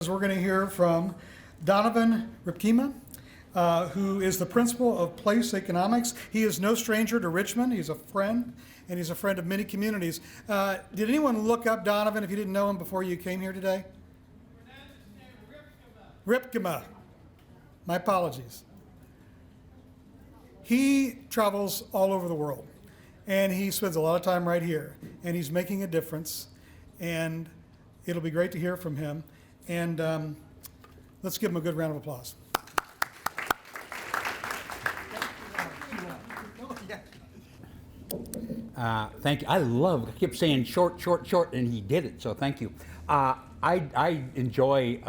is we're going to hear from Donovan Rypkema, who is the principal of Place Economics. He is no stranger to Richmond. He's a friend, and he's a friend of many communities. Did anyone look up Donovan if you didn't know him before you came here today? Rypkema. My apologies. He travels all over the world, and he spends a lot of time right here, and he's making a difference, and it'll be great to hear from him. And let's give him a good round of applause. Thank you. I kept saying short, and he did it, so thank you. I enjoy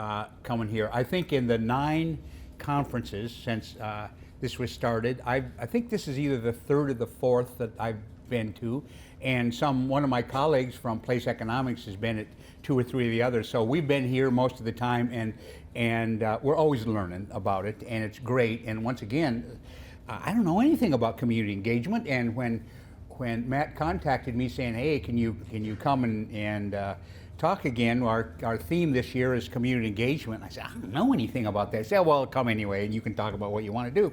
coming here. I think in the 9 conferences since this was started, I think this is either the 3rd or the 4th that I've been to, and one of my colleagues from Place Economics has been at 2 or 3 of the others. So we've been here most of the time, and we're always learning about it, and it's great. And once again, I don't know anything about community engagement, and when Matt contacted me saying, "Hey, can you come and talk again? Our theme this year is community engagement." I said, "I don't know anything about that." He said, "Well, come anyway, and you can talk about what you want to do."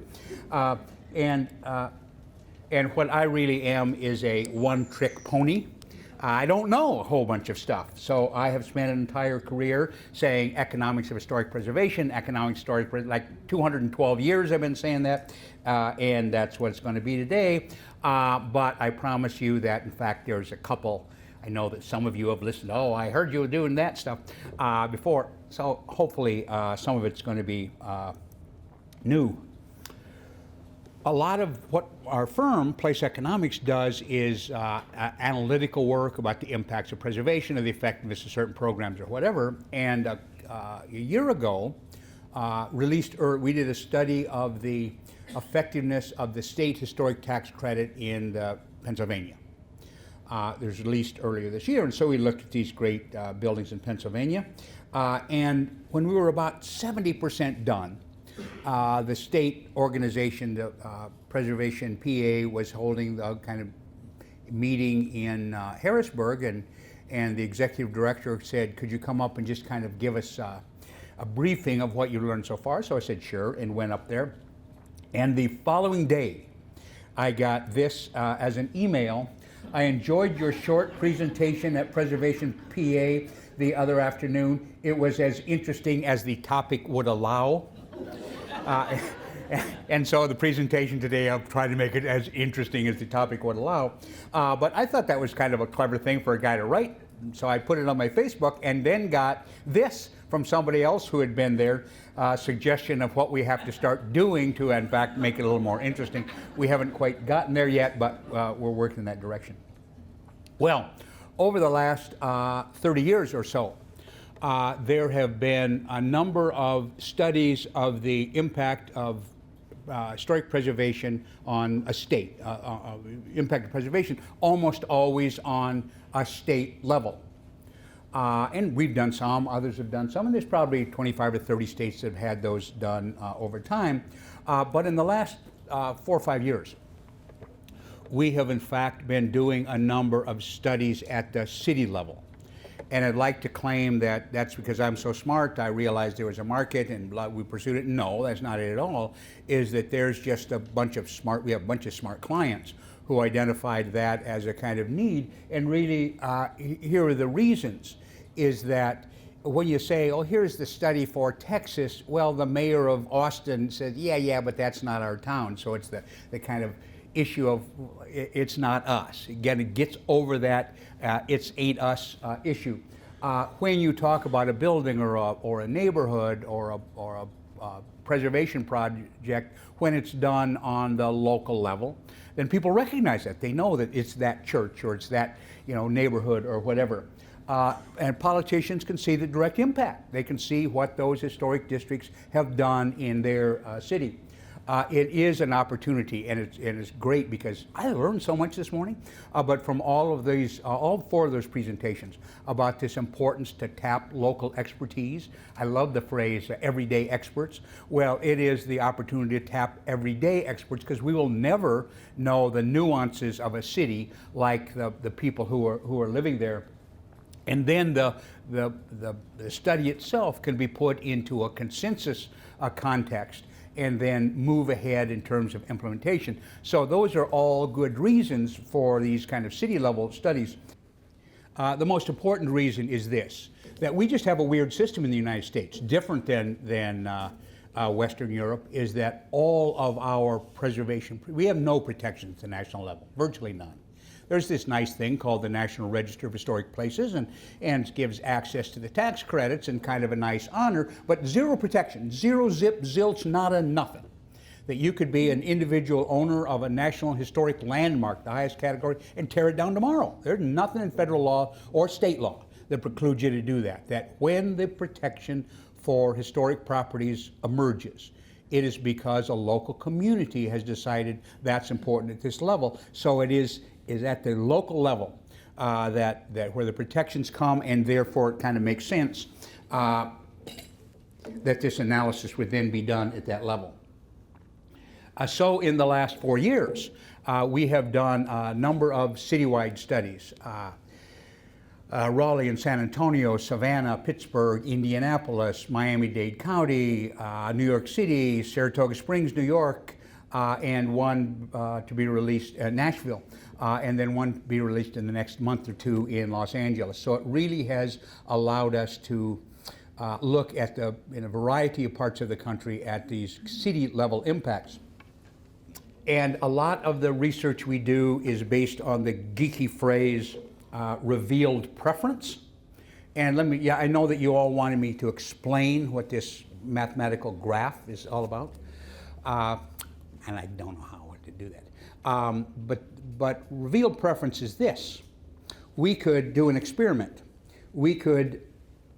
And what I really am is a one-trick pony. I don't know a whole bunch of stuff. So I have spent an entire career saying economics of historic preservation, like 212 years I've been saying that, and that's what it's going to be today. But I promise you that, in fact, there's a couple. I know that some of you have listened, "Oh, I heard you were doing that stuff before." So hopefully some of it's going to be new. A lot of what our firm, Place Economics, does is analytical work about the impacts of preservation or the effectiveness of certain programs or whatever. And a year ago, we did a study of the effectiveness of the state historic tax credit in Pennsylvania. It was released earlier this year, and so we looked at these great buildings in Pennsylvania. And when we were about 70% done, the state organization, the Preservation PA, was holding a kind of meeting in Harrisburg, and the executive director said, "Could you come up and just kind of give us a briefing of what you learned so far?" So I said, "Sure," and went up there. And the following day, I got this as an email. "I enjoyed your short presentation at Preservation PA the other afternoon. It was as interesting as the topic would allow." And so the presentation today, I'll try to make it as interesting as the topic would allow. But I thought that was kind of a clever thing for a guy to write. So I put it on my Facebook, and then got this from somebody else who had been there, suggestion of what we have to start doing to, in fact, make it a little more interesting. We haven't quite gotten there yet, but we're working in that direction. Well, over the last 30 years or so, there have been a number of studies of the impact of historic preservation on a state, impact of preservation, almost always on a state level. And we've done some, others have done some, and there's probably 25 or 30 states that have had those done over time. But in the last 4 or 5 years, we have in fact been doing a number of studies at the city level. And I'd like to claim that that's because I'm so smart, I realized there was a market and we pursued it. No, that's not it at all. Is that there's just we have a bunch of smart clients who identified that as a kind of need. And really, here are the reasons. Is that when you say, "Oh, here's the study for Texas," well, the mayor of Austin said, yeah, but that's not our town. So it's the kind of issue of it's not us. Again, it gets over that it's ain't us issue. When you talk about a building or a neighborhood or a preservation project, when it's done on the local level, then people recognize that. They know that it's that church or it's that neighborhood or whatever. And politicians can see the direct impact. They can see what those historic districts have done in their city. It is an opportunity, and it's great because I learned so much this morning, but from all of these, all 4 of those presentations about this importance to tap local expertise. I love the phrase everyday experts. Well, it is the opportunity to tap everyday experts because we will never know the nuances of a city like the people who are living there. And then the study itself can be put into a consensus context and then move ahead in terms of implementation. So those are all good reasons for these kind of city level studies. The most important reason is this, that we just have a weird system in the United States, different than Western Europe, is that all of our preservation, we have no protections at the national level, virtually none. There's this nice thing called the National Register of Historic Places and gives access to the tax credits and kind of a nice honor, but zero protection, zero zip, zilch, nada, nothing. That you could be an individual owner of a national historic landmark, the highest category, and tear it down tomorrow. There's nothing in federal law or state law that precludes you to do that. That when the protection for historic properties emerges, it is because a local community has decided that's important at this level. So it is at the local level that where the protections come, and therefore it kind of makes sense that this analysis would then be done at that level. So in the last 4 years, we have done a number of citywide studies. Raleigh and San Antonio, Savannah, Pittsburgh, Indianapolis, Miami-Dade County, New York City, Saratoga Springs, New York, and one to be released at Nashville, and then one to be released in the next month or two in Los Angeles. So it really has allowed us to look at in a variety of parts of the country at these city level impacts. And a lot of the research we do is based on the geeky phrase, revealed preference. And I know that you all wanted me to explain what this mathematical graph is all about. And I don't know how to do that. But revealed preference is this. We could do an experiment. We could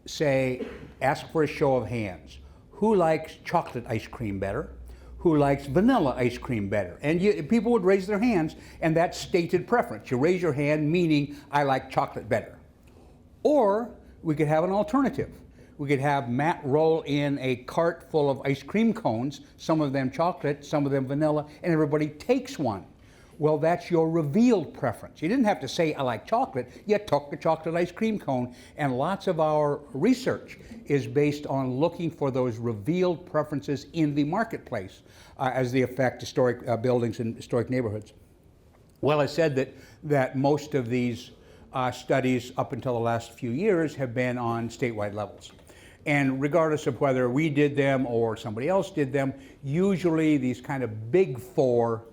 say, ask for a show of hands. Who likes chocolate ice cream better? Who likes vanilla ice cream better? And people would raise their hands, and that's stated preference. You raise your hand, meaning I like chocolate better. Or we could have an alternative. We could have Matt roll in a cart full of ice cream cones, some of them chocolate, some of them vanilla, and everybody takes one. Well, that's your revealed preference. You didn't have to say, I like chocolate. You took the chocolate ice cream cone, and lots of our research is based on looking for those revealed preferences in the marketplace as they affect historic buildings and historic neighborhoods. Well, I said that most of these studies up until the last few years have been on statewide levels. And regardless of whether we did them or somebody else did them, usually these kind of big four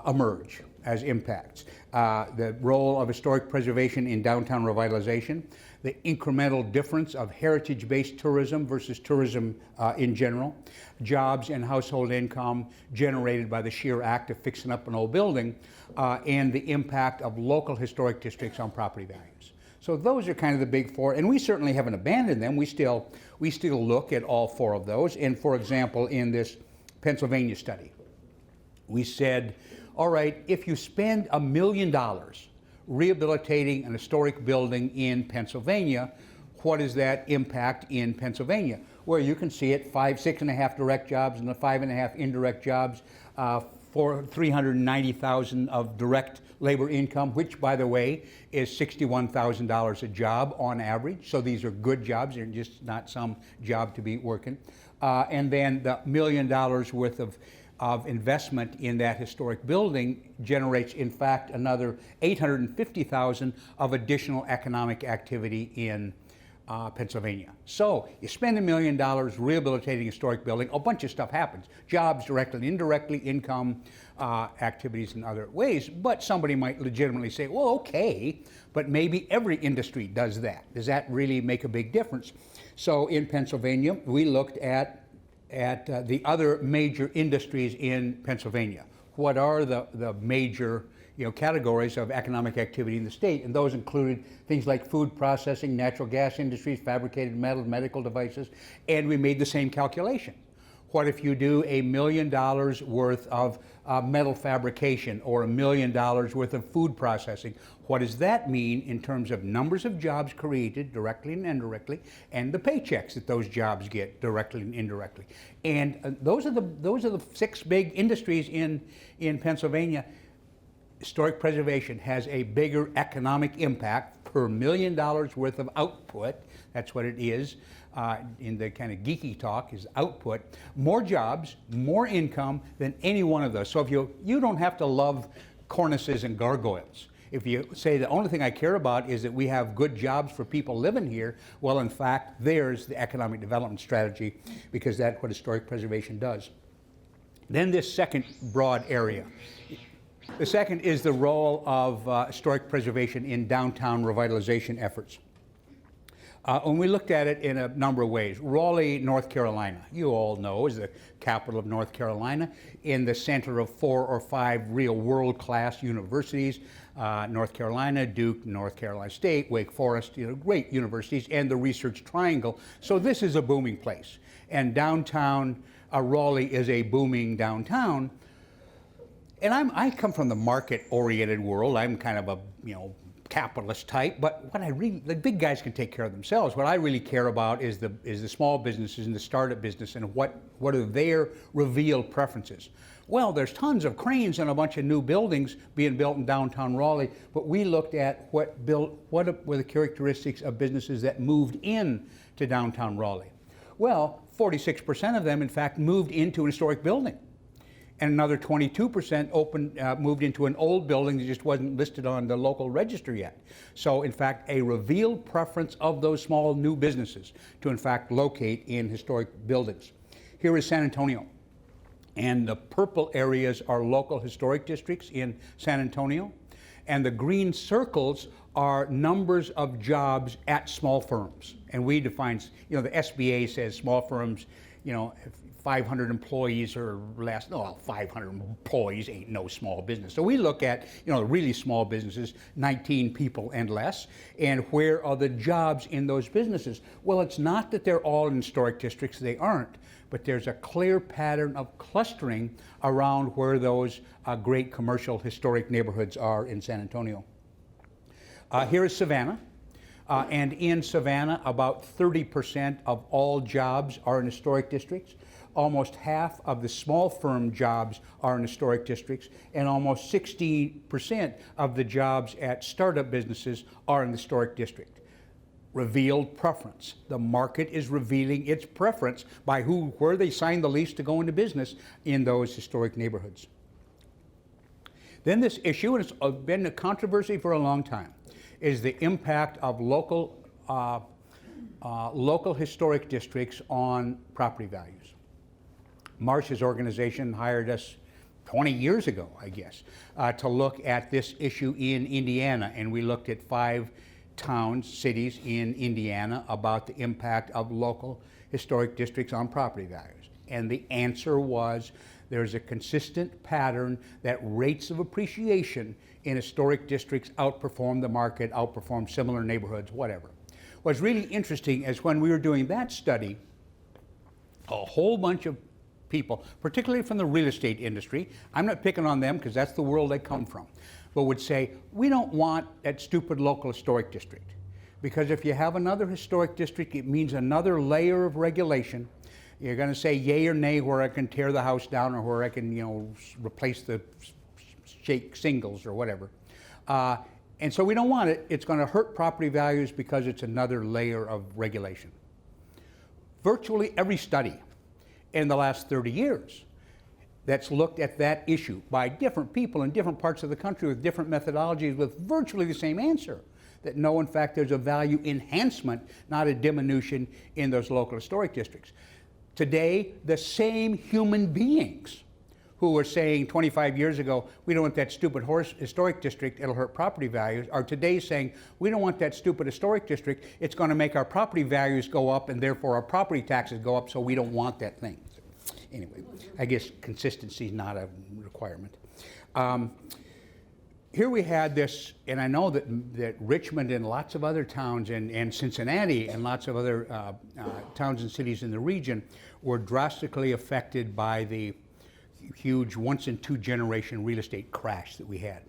emerge as impacts. The role of historic preservation in downtown revitalization, the incremental difference of heritage-based tourism versus tourism in general, jobs and household income generated by the sheer act of fixing up an old building, and the impact of local historic districts on property values. So those are kind of the big four, and we certainly haven't abandoned them. We still look at all four of those. And for example, in this Pennsylvania study, we said, all right, if you spend $1 million rehabilitating an historic building in Pennsylvania, what is that impact in Pennsylvania? Well, you can see it, 6.5 direct jobs and the 5.5 indirect jobs, for 390,000 of direct labor income, which, by the way, is $61,000 a job on average. So these are good jobs; they're just not some job to be working. And then the $1 million worth of investment in that historic building generates, in fact, another 850,000 of additional economic activity in Pennsylvania. So you spend $1 million rehabilitating a historic building, a bunch of stuff happens. Jobs directly and indirectly, income, activities in other ways. But somebody might legitimately say, well, okay, but maybe every industry does that. Does that really make a big difference? So in Pennsylvania, we looked at the other major industries in Pennsylvania. What are the major categories of economic activity in the state? And those included things like food processing, natural gas industries, fabricated metal, medical devices, and we made the same calculation. What if you do $1 million worth of metal fabrication or $1 million worth of food processing? What does that mean in terms of numbers of jobs created directly and indirectly, and the paychecks that those jobs get directly and indirectly? And those are the 6 big industries in Pennsylvania. Historic preservation has a bigger economic impact per $1 million worth of output. That's what it is in the kind of geeky talk, is output. More jobs, more income than any one of those. So if you don't have to love cornices and gargoyles. If you say the only thing I care about is that we have good jobs for people living here, well, in fact, there's the economic development strategy, because that's what historic preservation does. Then this second broad area. The second is the role of historic preservation in downtown revitalization efforts. And we looked at it in a number of ways. Raleigh, North Carolina, you all know, is the capital of North Carolina, in the center of 4 or 5 real world-class universities. North Carolina, Duke, North Carolina State, Wake Forest, great universities, and the Research Triangle. So this is a booming place. And downtown Raleigh is a booming downtown. And I come from the market-oriented world. I'm kind of a, capitalist type, but the big guys can take care of themselves. What I really care about is the small businesses and the startup business, and what are their revealed preferences. Well, there's tons of cranes and a bunch of new buildings being built in downtown Raleigh, but we looked at what were the characteristics of businesses that moved in to downtown Raleigh. Well, 46% of them, in fact, moved into an historic building. And another 22% moved into an old building that just wasn't listed on the local register yet. So, in fact, a revealed preference of those small new businesses to, in fact, locate in historic buildings. Here is San Antonio. And the purple areas are local historic districts in San Antonio. And the green circles are numbers of jobs at small firms. And we define, the SBA says small firms, 500 employees or less. No, 500 employees ain't no small business. So we look at, really small businesses, 19 people and less, and where are the jobs in those businesses? Well, it's not that they're all in historic districts, they aren't, but there's a clear pattern of clustering around where those great commercial historic neighborhoods are in San Antonio. Here is Savannah. And in Savannah, about 30% of all jobs are in historic districts. Almost half of the small firm jobs are in historic districts, and almost 60% of the jobs at startup businesses are in the historic district. Revealed preference. The market is revealing its preference by where they sign the lease to go into business in those historic neighborhoods. Then this issue, and it's been a controversy for a long time, is the impact of local historic districts on property values. Marsh's organization hired us 20 years ago, I guess, to look at this issue in Indiana, and we looked at 5 towns, cities in Indiana about the impact of local historic districts on property values. And the answer was there's a consistent pattern that rates of appreciation in historic districts outperform the market, outperform similar neighborhoods, whatever. What's really interesting is when we were doing that study, a whole bunch of people, particularly from the real estate industry, I'm not picking on them because that's the world they come from, but would say, we don't want that stupid local historic district. Because if you have another historic district, it means another layer of regulation. You're going to say yay or nay where I can tear the house down or where I can, replace the shingles or whatever. And so we don't want it. It's going to hurt property values because it's another layer of regulation. Virtually every study in the last 30 years that's looked at that issue by different people in different parts of the country with different methodologies with virtually the same answer, that no, in fact, there's a value enhancement, not a diminution in those local historic districts. Today, the same human beings who were saying 25 years ago, we don't want that stupid historic district, it'll hurt property values, are today saying, we don't want that stupid historic district, it's going to make our property values go up and therefore our property taxes go up, so we don't want that thing. Anyway, I guess consistency is not a requirement. Here we had this, and I know that Richmond and lots of other towns, and Cincinnati and lots of other towns and cities in the region were drastically affected by the huge once-in-2-generation real estate crash that we had.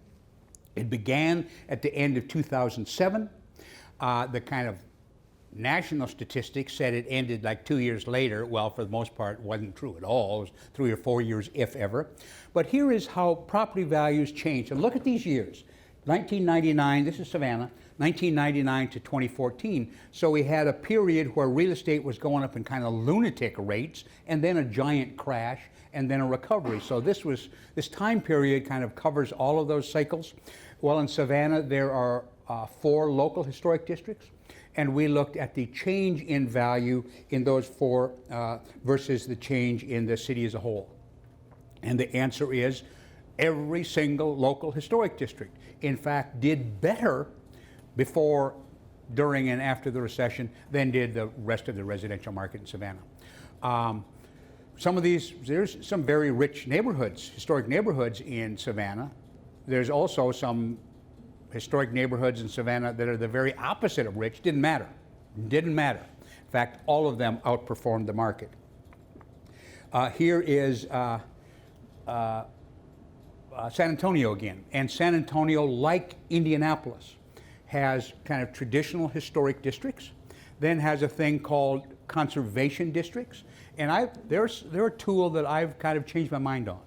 It began at the end of 2007. The kind of national statistics said it ended like 2 years later. Well, for the most part, it wasn't true at all. It was 3 or 4 years, if ever. But here is how property values changed. And look at these years. 1999, this is Savannah, 1999 to 2014. So we had a period where real estate was going up in kind of lunatic rates, and then a giant crash, and then a recovery. So this time period kind of covers all of those cycles. Well, in Savannah, there are 4 local historic districts, and we looked at the change in value in those 4 versus the change in the city as a whole. And the answer is every single local historic district, in fact, did better before, during, and after the recession than did the rest of the residential market in Savannah. Some of these, there's some very rich neighborhoods, historic neighborhoods in Savannah. There's also some historic neighborhoods in Savannah that are the very opposite of rich. Didn't matter. Didn't matter. In fact, all of them outperformed the market. Here is San Antonio again. And San Antonio, like Indianapolis, has kind of traditional historic districts, then has a thing called conservation districts. And they're a tool that I've kind of changed my mind on.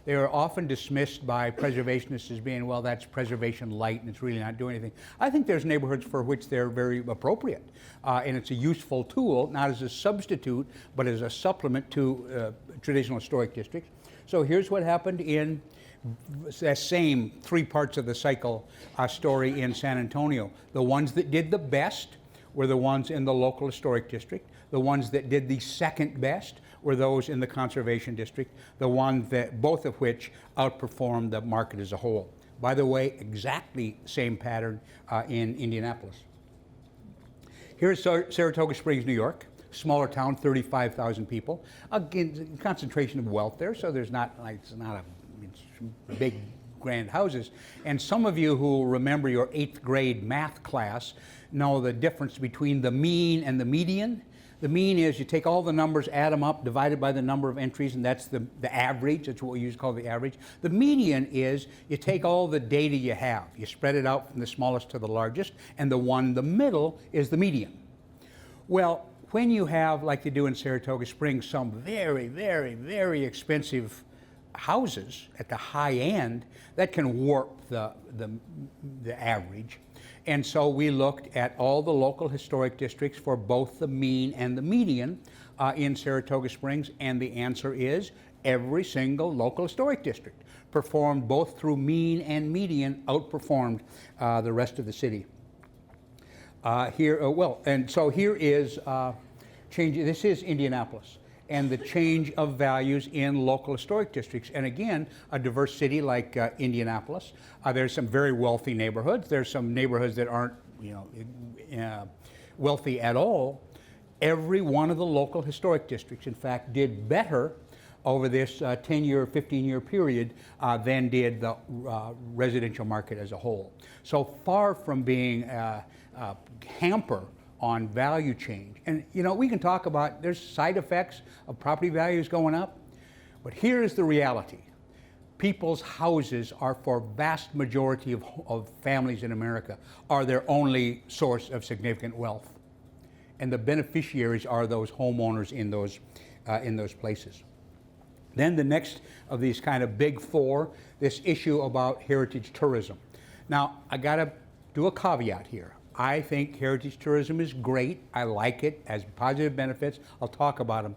They are often dismissed by preservationists as being, well, that's preservation light and it's really not doing anything. I think there's neighborhoods for which they're very appropriate. And it's a useful tool, not as a substitute, but as a supplement to traditional historic districts. So here's what happened in that same 3 parts of the cycle story in San Antonio. The ones that did the best were the ones in the local historic district. The ones that did the second best were those in the conservation district, the ones that, both of which outperformed the market as a whole. By the way, exactly same pattern in Indianapolis. Here's Saratoga Springs, New York. Smaller town, 35,000 people. Again, concentration of wealth there, so there's not like, it's not a big grand houses. And some of you who remember your 8th grade math class know the difference between the mean and the median. The mean is you take all the numbers, add them up, divide it by the number of entries, and that's the average. That's what we used to call the average. The median is you take all the data you have, you spread it out from the smallest to the largest, and the one in the middle is the median. Well, when you have, like you do in Saratoga Springs, some very, very, very expensive houses at the high end, that can warp the average. And so we looked at all the local historic districts for both the mean and the median in Saratoga Springs, and the answer is every single local historic district performed both through mean and median, outperformed the rest of the city. And so here is change. This is Indianapolis, and the change of values in local historic districts. And again, a diverse city like Indianapolis. There's some very wealthy neighborhoods. There's some neighborhoods that aren't, wealthy at all. Every one of the local historic districts, in fact, did better over this 10-year, 15-year period than did the residential market as a whole. So far from being a hamper on value change. And we can talk about, there's side effects of property values going up, but here is the reality. People's houses are, for vast majority of families in America, are their only source of significant wealth. And the beneficiaries are those homeowners in those places. Then the next of these kind of big 4, this issue about heritage tourism. Now, I gotta do a caveat here. I think heritage tourism is great. I like it, has positive benefits. I'll talk about them.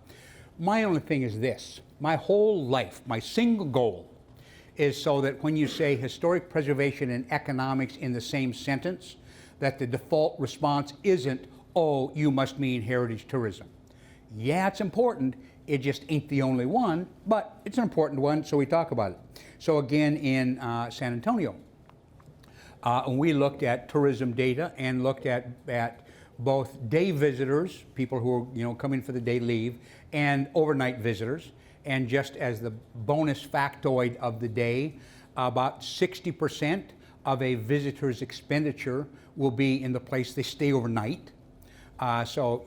My only thing is this. My whole life, my single goal is so that when you say historic preservation and economics in the same sentence, that the default response isn't, oh, you must mean heritage tourism. Yeah, it's important. It just ain't the only one, but it's an important one, so we talk about it. So again, in San Antonio, and we looked at tourism data and looked at both day visitors, people who are coming for the day leave, and overnight visitors. And just as the bonus factoid of the day, about 60% of a visitor's expenditure will be in the place they stay overnight. So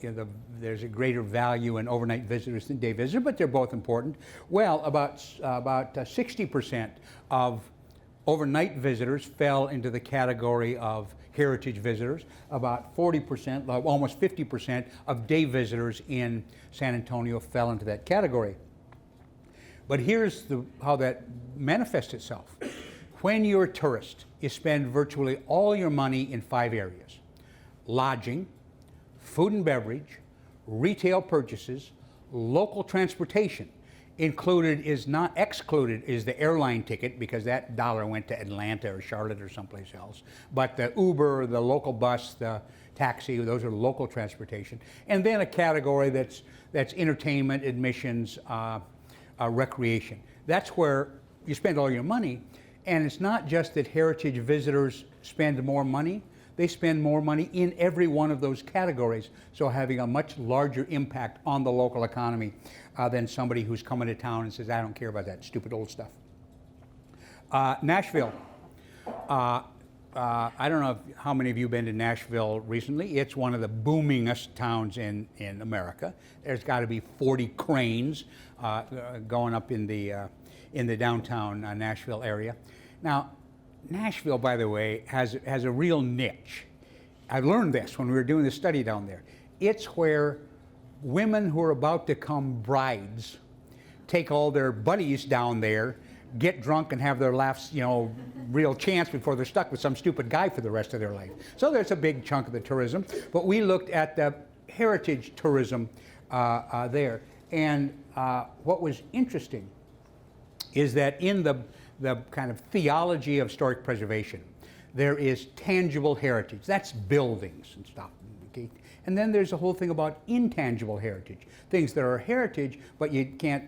there's a greater value in overnight visitors than day visitors, but they're both important. Well, about 60% of overnight visitors fell into the category of heritage visitors. About 40%, almost 50% of day visitors in San Antonio fell into that category. But here's how that manifests itself. When you're a tourist, you spend virtually all your money in 5 areas: lodging, food and beverage, retail purchases, local transportation. Included is not excluded is the airline ticket, because that dollar went to Atlanta or Charlotte or someplace else. But the Uber, the local bus, the taxi, those are local transportation. And then a category that's entertainment, admissions, recreation. That's where you spend all your money. And it's not just that heritage visitors spend more money, they spend more money in every one of those categories, so having a much larger impact on the local economy than somebody who's coming to town and says, I don't care about that stupid old stuff. Nashville. I don't know how many of you have been to Nashville recently. It's one of the boomingest towns in America. There's got to be 40 cranes going up in the downtown Nashville area. Now, Nashville, by the way, has a real niche. I learned this when we were doing the study down there. It's where women who are about to become brides take all their buddies down there, get drunk and have their laughs, real chance before they're stuck with some stupid guy for the rest of their life. So there's a big chunk of the tourism. But we looked at the heritage tourism there. And what was interesting is that in the kind of theology of historic preservation, there is tangible heritage. That's buildings and stuff. Okay? And then there's a whole thing about intangible heritage, things that are heritage, but you can't,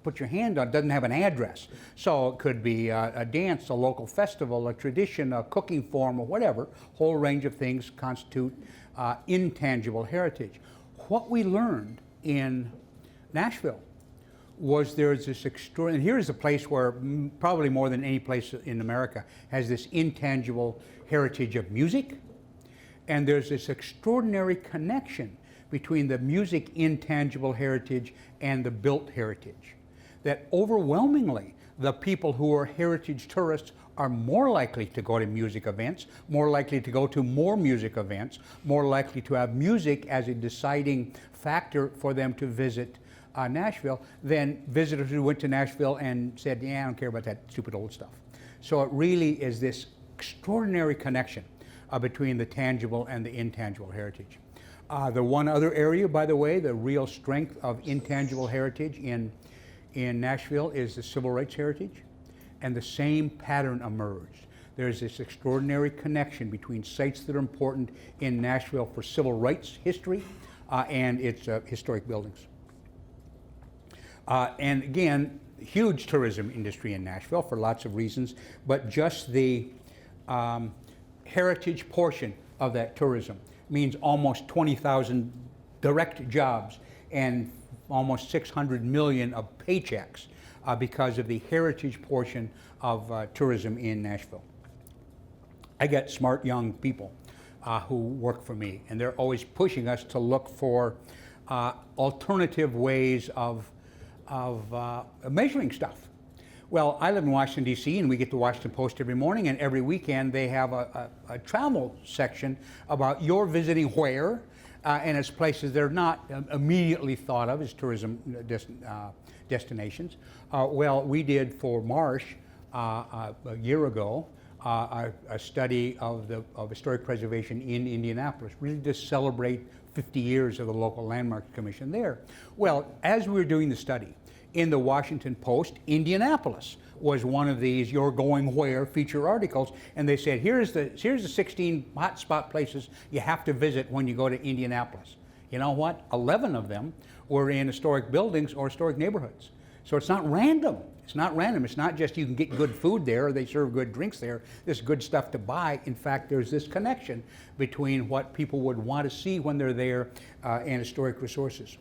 put your hand on. It doesn't have an address. So it could be a dance, a local festival, a tradition, a cooking form, or whatever. Whole range of things constitute intangible heritage. What we learned in Nashville was there's this extraordinary, and here's a place where probably more than any place in America has this intangible heritage of music, and there's this extraordinary connection between the music intangible heritage and the built heritage, that overwhelmingly the people who are heritage tourists are more likely to go to music events, more likely to go to more music events, more likely to have music as a deciding factor for them to visit Nashville than visitors who went to Nashville and said, yeah, I don't care about that stupid old stuff. So it really is this extraordinary connection between the tangible and the intangible heritage. The one other area, by the way, the real strength of intangible heritage in Nashville is the civil rights heritage, and the same pattern emerged. There's this extraordinary connection between sites that are important in Nashville for civil rights history and its historic buildings. And again, huge tourism industry in Nashville for lots of reasons, but just the heritage portion of that tourism means almost 20,000 direct jobs and almost 600 million of paychecks because of the heritage portion of tourism in Nashville. I get smart young people who work for me, and they're always pushing us to look for alternative ways of measuring stuff. Well, I live in Washington, D.C., and we get the Washington Post every morning, and every weekend they have a travel section about you're visiting where, and it's places that are not immediately thought of as tourism destinations. Well, we did for Marsh a year ago a study of historic preservation in Indianapolis, really to celebrate 50 years of the local landmarks commission there. Well, as we were doing the study, in the Washington Post, Indianapolis was one of these "You're Going Where" feature articles, and they said, here's the 16 hotspot places you have to visit when you go to Indianapolis. You know what? 11 of them were in historic buildings or historic neighborhoods. So it's not random. It's not random. It's not just you can get good food there or they serve good drinks there. There's good stuff to buy. In fact, there's this connection between what people would want to see when they're there and historic resources.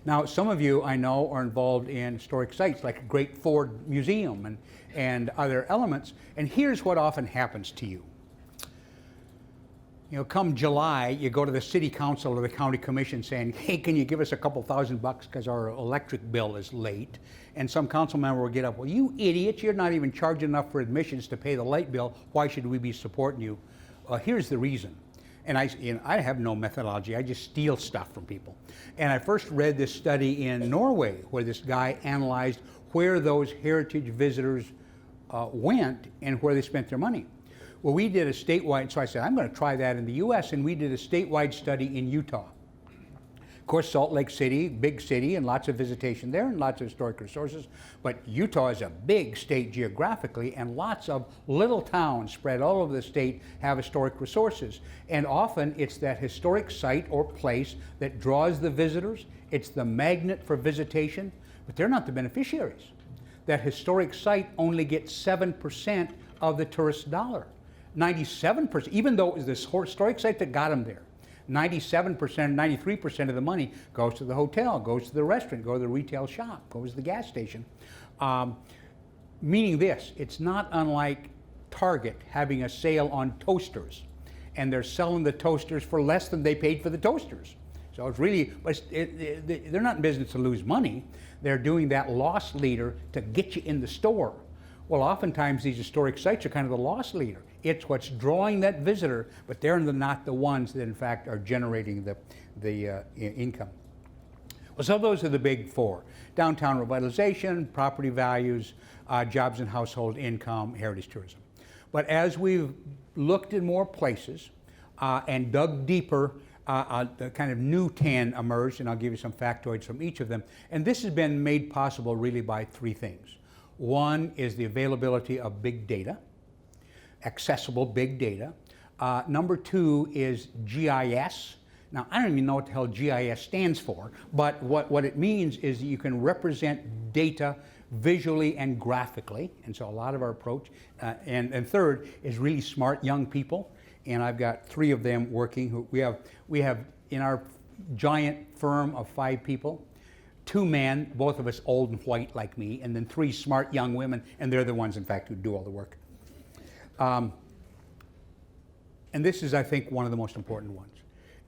Now, some of you I know are involved in historic sites like Great Ford Museum and other elements. And here's what often happens to you. Come July, you go to the city council or the county commission saying, hey, can you give us a couple $1,000 because our electric bill is late? And some council member will get up, well, you idiots, you're not even charging enough for admissions to pay the light bill. Why should we be supporting you? Here's the reason. And I have no methodology. I just steal stuff from people. And I first read this study in Norway where this guy analyzed where those heritage visitors went and where they spent their money. Well, we did a statewide, so I said, I'm going to try that in the US, and we did a statewide study in Utah. Of course, Salt Lake City, big city, and lots of visitation there, and lots of historic resources. But Utah is a big state geographically, and lots of little towns spread all over the state have historic resources. And often it's that historic site or place that draws the visitors. It's the magnet for visitation, but they're not the beneficiaries. That historic site only gets 7% of the tourist dollar. 97%, even though it was this historic site that got them there. 97%, 93% of the money goes to the hotel, goes to the restaurant, goes to the retail shop, goes to the gas station. Meaning this, it's not unlike Target having a sale on toasters, and they're selling the toasters for less than they paid for the toasters. So it's really, they're not in business to lose money. They're doing that loss leader to get you in the store. Well, oftentimes these historic sites are kind of the loss leader. It's what's drawing that visitor, but they're not the ones that in fact are generating the income. Well, so those are the big four: downtown revitalization, property values, jobs and household income, heritage tourism. But as we've looked in more places and dug deeper, the kind of new 10 emerged, and I'll give you some factoids from each of them. And this has been made possible really by three things. One is the availability of big data, accessible big data. Number two is GIS. Now, I don't even know what the hell GIS stands for, but what it means is that you can represent data visually and graphically, and so a lot of our approach. And third is really smart young people, and I've got three of them working. We have in our giant firm of 5 people, 2 men, both of us old and white like me, and then 3 smart young women, and they're the ones, in fact, who do all the work. And this is, I think, one of the most important ones.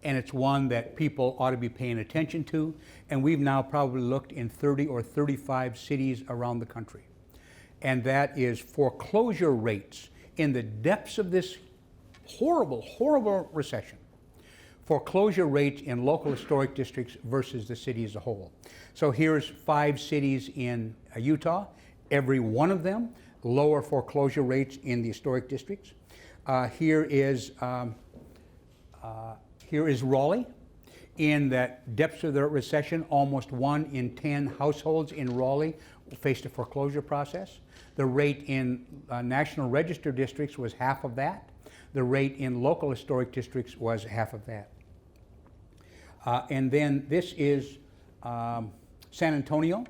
And it's one that people ought to be paying attention to. And we've now probably looked in 30 or 35 cities around the country. And that is foreclosure rates in the depths of this horrible, horrible recession. Foreclosure rates in local historic districts versus the city as a whole. So here's 5 cities in Utah. Every one of them lower foreclosure rates in the historic districts. Here is Raleigh. In that depths of the recession, almost 1 in 10 households in Raleigh faced a foreclosure process. The rate in National Register districts was half of that. The rate in local historic districts was half of that. And then this is San Antonio.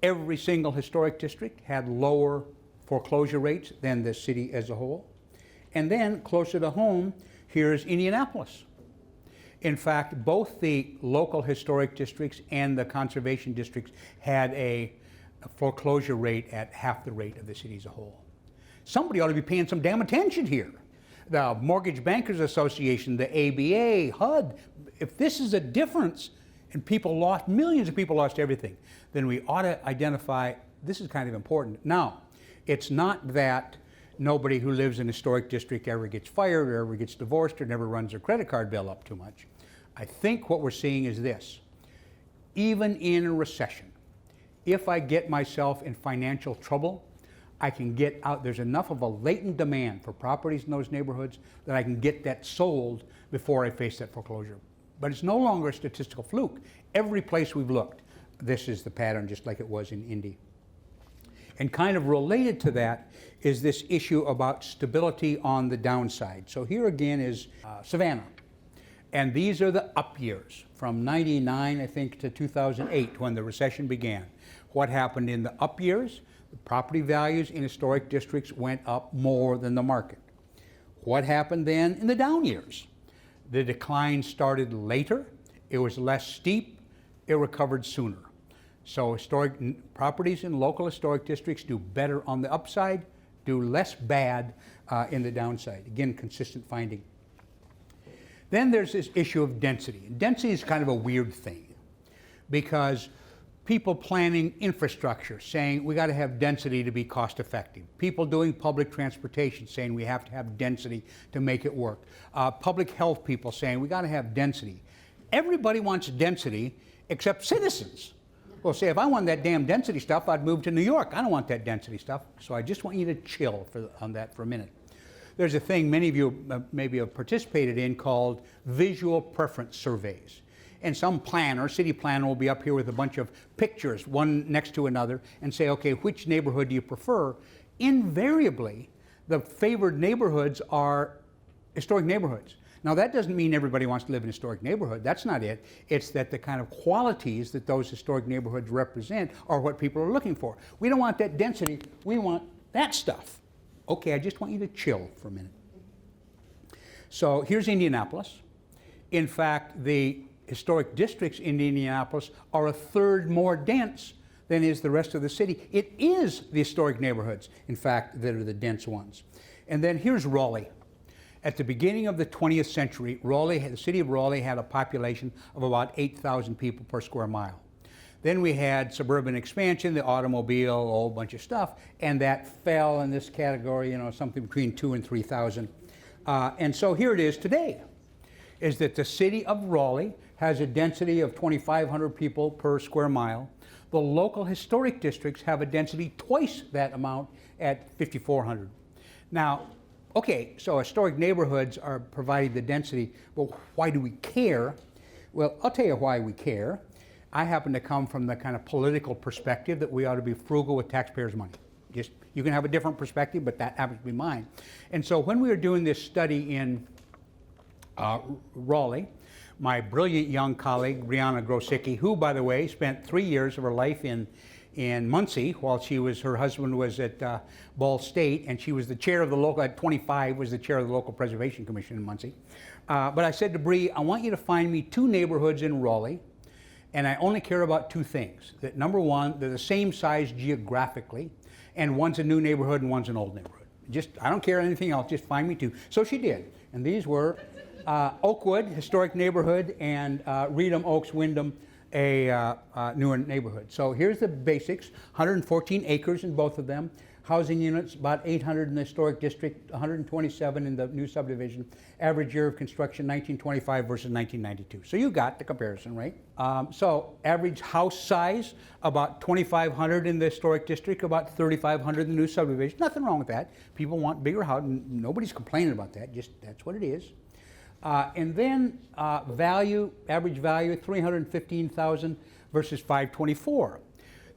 Every single historic district had lower foreclosure rates than the city as a whole. And then closer to home, here's Indianapolis. In fact, both the local historic districts and the conservation districts had a foreclosure rate at half the rate of the city as a whole. Somebody ought to be paying some damn attention here. The Mortgage Bankers Association, the ABA, HUD, if this is a difference and people lost, millions of people lost everything, then we ought to identify this is kind of important. Now, it's not that nobody who lives in a historic district ever gets fired or ever gets divorced or never runs their credit card bill up too much. I think what we're seeing is this. Even in a recession, if I get myself in financial trouble, I can get out. There's enough of a latent demand for properties in those neighborhoods that I can get that sold before I face that foreclosure. But it's no longer a statistical fluke. Every place we've looked, this is the pattern, just like it was in Indy. And kind of related to that is this issue about stability on the downside. So here again is Savannah. And these are the up years from 99, I think, to 2008 when the recession began. What happened in the up years? The property values in historic districts went up more than the market. What happened then in the down years? The decline started later. It was less steep. It recovered sooner. So historic properties in local historic districts do better on the upside, do less bad in the downside. Again, consistent finding. Then there's this issue of density. Density is kind of a weird thing because people planning infrastructure saying we got to have density to be cost effective. People doing public transportation saying we have to have density to make it work. Public health people saying we got to have density. Everybody wants density except citizens. Well, say if I want that damn density stuff, I'd move to New York. I don't want that density stuff. So I just want you to chill on that for a minute. There's a thing many of you maybe have participated in called visual preference surveys. And some planner, city planner, will be up here with a bunch of pictures, one next to another, and say, okay, which neighborhood do you prefer? Invariably, the favored neighborhoods are historic neighborhoods. Now, that doesn't mean everybody wants to live in a historic neighborhood. That's not it. It's that the kind of qualities that those historic neighborhoods represent are what people are looking for. We don't want that density. We want that stuff. Okay, I just want you to chill for a minute. So here's Indianapolis. In fact, the historic districts in Indianapolis are a third more dense than is the rest of the city. It is the historic neighborhoods, in fact, that are the dense ones. And then here's Raleigh. At the beginning of the 20th century, the city of Raleigh had a population of about 8,000 people per square mile. Then we had suburban expansion, the automobile, a whole bunch of stuff, and that fell in this category, something between 2,000 and 3,000. And so here it is today, is that the city of Raleigh has a density of 2,500 people per square mile. The local historic districts have a density twice that amount at 5,400. Now, okay, so historic neighborhoods are providing the density. Well, why do we care? Well, I'll tell you why we care. I happen to come from the kind of political perspective that we ought to be frugal with taxpayers' money. You can have a different perspective, but that happens to be mine. And so when we were doing this study in Raleigh, my brilliant young colleague, Brianna Grosicki, who, by the way, spent 3 years of her life in Muncie while her husband was at Ball State, and she was the chair of the local, at 25, was the chair of the local preservation commission in Muncie. But I said to Bree, I want you to find me 2 neighborhoods in Raleigh, and I only care about 2 things. That number one, they're the same size geographically, and one's a new neighborhood and one's an old neighborhood. I don't care anything else, just find me 2. So she did, and these were Oakwood, historic neighborhood, and Reedham, Oaks, Wyndham, a newer neighborhood. So here's the basics: 114 acres in both of them, housing units about 800 in the historic district, 127 in the new subdivision, average year of construction 1925 versus 1992. So you got the comparison, right? So average house size about 2,500 in the historic district, about 3,500 in the new subdivision. Nothing wrong with that. People want bigger houses. Nobody's complaining about that. Just that's what it is. And then average value, 315,000 versus 524.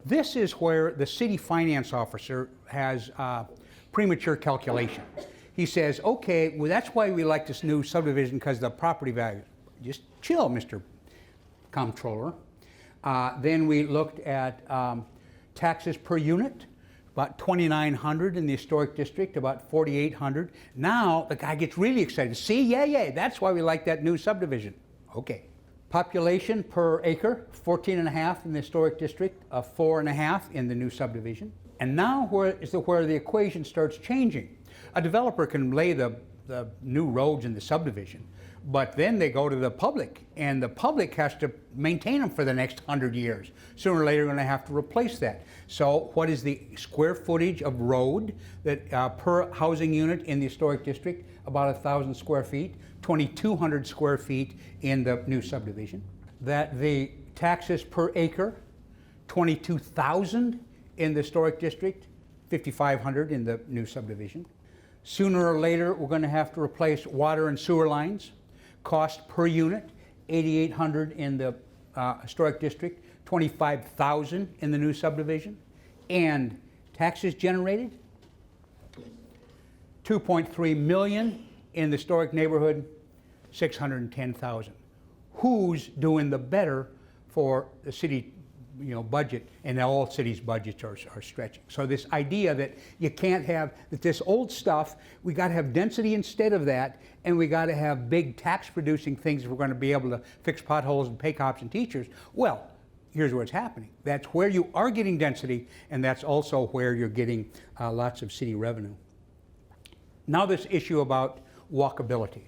This is where the city finance officer has premature calculation. He says, okay, well, that's why we like this new subdivision, because the property value. Just chill, Mr. Comptroller. Then we looked at taxes per unit. About 2,900 in the historic district, about 4,800. Now the guy gets really excited. See, yeah, that's why we like that new subdivision. Okay. Population per acre, 14.5 in the historic district, 4.5 in the new subdivision. And now where the equation starts changing. A developer can lay the new roads in the subdivision, but then they go to the public, and the public has to maintain them for the next 100 years. Sooner or later, they're going to have to replace that. So what is the square footage of road that per housing unit in the historic district? About 1,000 square feet, 2,200 square feet in the new subdivision. That the taxes per acre, 22,000 in the historic district, 5,500 in the new subdivision. Sooner or later, we're going to have to replace water and sewer lines. Cost per unit, 8,800 in the historic district, 25,000 in the new subdivision. And taxes generated, 2.3 million in the historic neighborhood, 610,000. Who's doing the better for the city budget? And all cities' budgets are stretching. So this idea that you can't have, that this old stuff, we got to have density instead of that, and we got to have big tax producing things if we're going to be able to fix potholes and pay cops and teachers. Well, here's what's happening. That's where you are getting density, and that's also where you're getting lots of city revenue. Now this issue about walkability.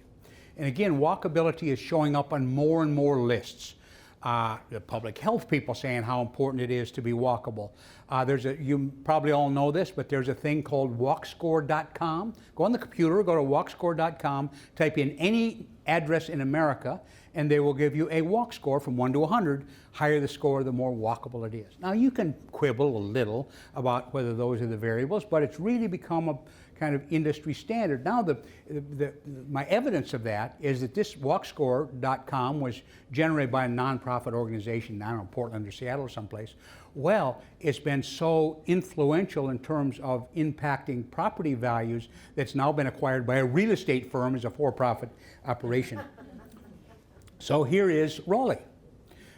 And again, walkability is showing up on more and more lists. The public health people saying how important it is to be walkable. You probably all know this, but there's a thing called walkscore.com. Go on the computer, go to walkscore.com, type in any address in America, and they will give you a walk score from 1 to 100. Higher the score, the more walkable it is. Now, you can quibble a little about whether those are the variables, but it's really become a kind of industry standard. Now, my evidence of that is that this walkscore.com was generated by a nonprofit organization, I don't know, Portland or Seattle or someplace. Well, it's been so influential in terms of impacting property values that's now been acquired by a real estate firm as a for-profit operation. So here is Raleigh.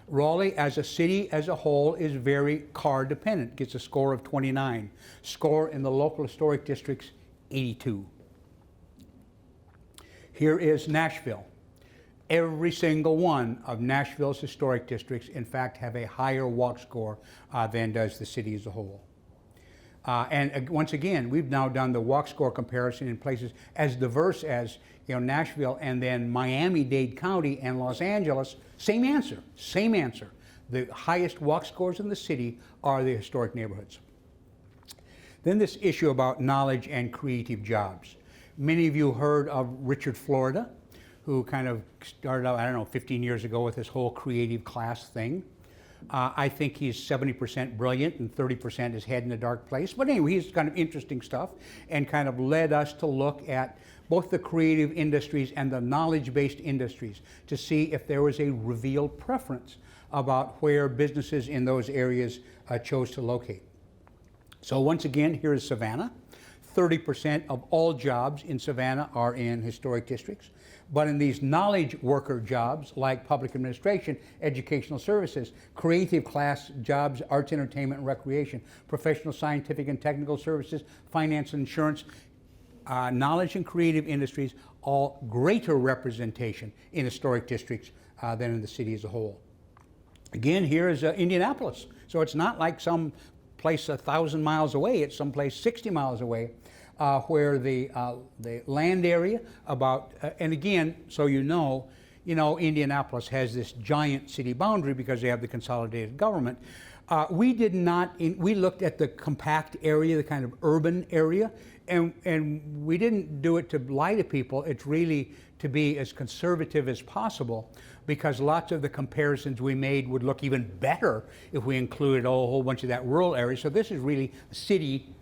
Raleigh, as a city as a whole, is very car dependent, gets a score of 29. Score in the local historic districts, 82. Here is Nashville. Every single one of Nashville's historic districts, in fact, have a higher walk score than does the city as a whole. And once again, we've now done the walk score comparison in places as diverse as Nashville, and then Miami-Dade County and Los Angeles. Same answer, same answer. The highest walk scores in the city are the historic neighborhoods. Then this issue about knowledge and creative jobs. Many of you heard of Richard Florida, who kind of started out, I don't know, 15 years ago with this whole creative class thing. I think he's 70% brilliant and 30% his head in a dark place. But anyway, he's kind of interesting stuff and kind of led us to look at both the creative industries and the knowledge-based industries to see if there was a revealed preference about where businesses in those areas chose to locate. So once again, here is Savannah. 30% of all jobs in Savannah are in historic districts. But in these knowledge worker jobs, like public administration, educational services, creative class jobs, arts, entertainment, and recreation, professional, scientific, and technical services, finance and insurance, knowledge and creative industries, all greater representation in historic districts than in the city as a whole. Again, here is Indianapolis. So it's not like some place 1,000 miles away, it's someplace 60 miles away, where the land area and again, so Indianapolis has this giant city boundary because they have the consolidated government. We looked at the compact area, the kind of urban area, and we didn't do it to lie to people. It's really to be as conservative as possible, because lots of the comparisons we made would look even better if we included a whole bunch of that rural area. So this is really the city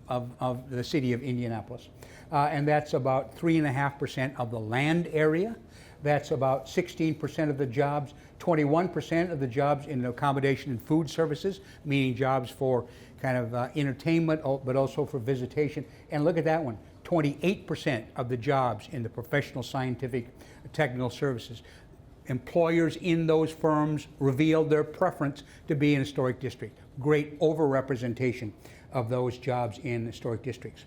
of the city of Indianapolis. And that's about 3.5% of the land area. That's about 16% of the jobs, 21% of the jobs in accommodation and food services, meaning jobs for kind of entertainment, but also for visitation. And look at that one, 28% of the jobs in the professional, scientific, technical services. Employers in those firms revealed their preference to be in a historic district. Great overrepresentation of those jobs in historic districts.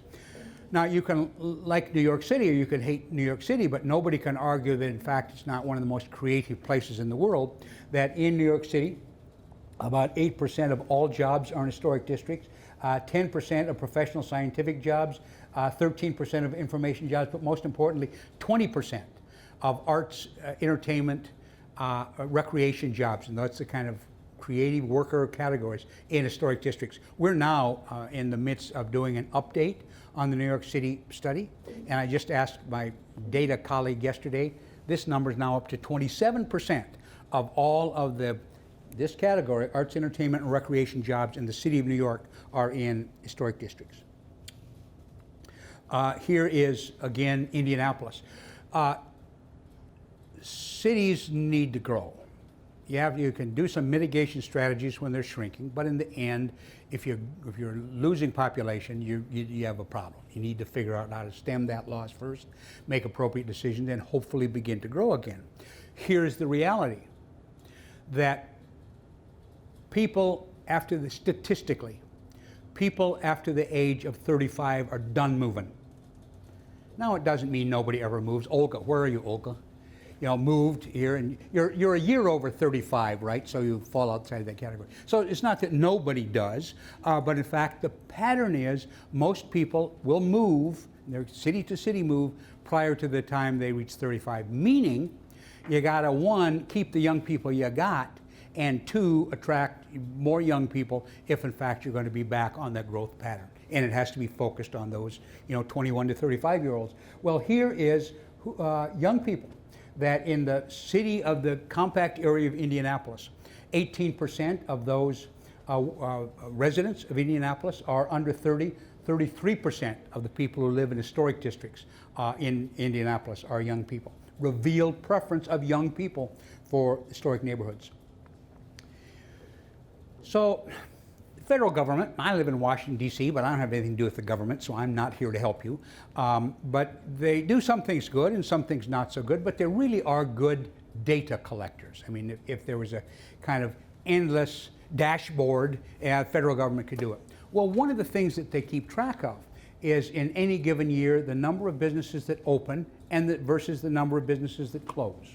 Now, you can like New York City or you can hate New York City, but nobody can argue that in fact it's not one of the most creative places in the world, that in New York City, about 8% of all jobs are in historic districts, 10% of professional scientific jobs, 13% of information jobs, but most importantly, 20% of arts, entertainment, recreation jobs, and that's the kind of creative worker categories in historic districts. We're now in the midst of doing an update on the New York City study, and I just asked my data colleague yesterday, this number is now up to 27% of all of this category, arts, entertainment, and recreation jobs in the city of New York are in historic districts. Here is, again, Indianapolis. Cities need to grow. You can do some mitigation strategies when they're shrinking, but in the end, if you're losing population, you have a problem. You need to figure out how to stem that loss first, make appropriate decisions, and hopefully begin to grow again. Here's the reality, that statistically, people after the age of 35 are done moving. Now, it doesn't mean nobody ever moves. Olga, where are you, Olga? Moved here, and you're a year over 35, right? So you fall outside that category. So it's not that nobody does, but in fact, the pattern is most people will move, their city to city move, prior to the time they reach 35, meaning you gotta, one, keep the young people you got, and two, attract more young people if in fact you're going to be back on that growth pattern. And it has to be focused on those 21 to 35-year-olds. Well, here is young people that in the city of the compact area of Indianapolis, 18% of those residents of Indianapolis are under 30. 33% of the people who live in historic districts in Indianapolis are young people. Revealed preference of young people for historic neighborhoods. So, the federal government, I live in Washington, D.C., but I don't have anything to do with the government, so I'm not here to help you. But they do some things good and some things not so good, but they really are good data collectors. I mean, if there was a kind of endless dashboard, the federal government could do it. Well, one of the things that they keep track of is in any given year the number of businesses that open and versus the number of businesses that close.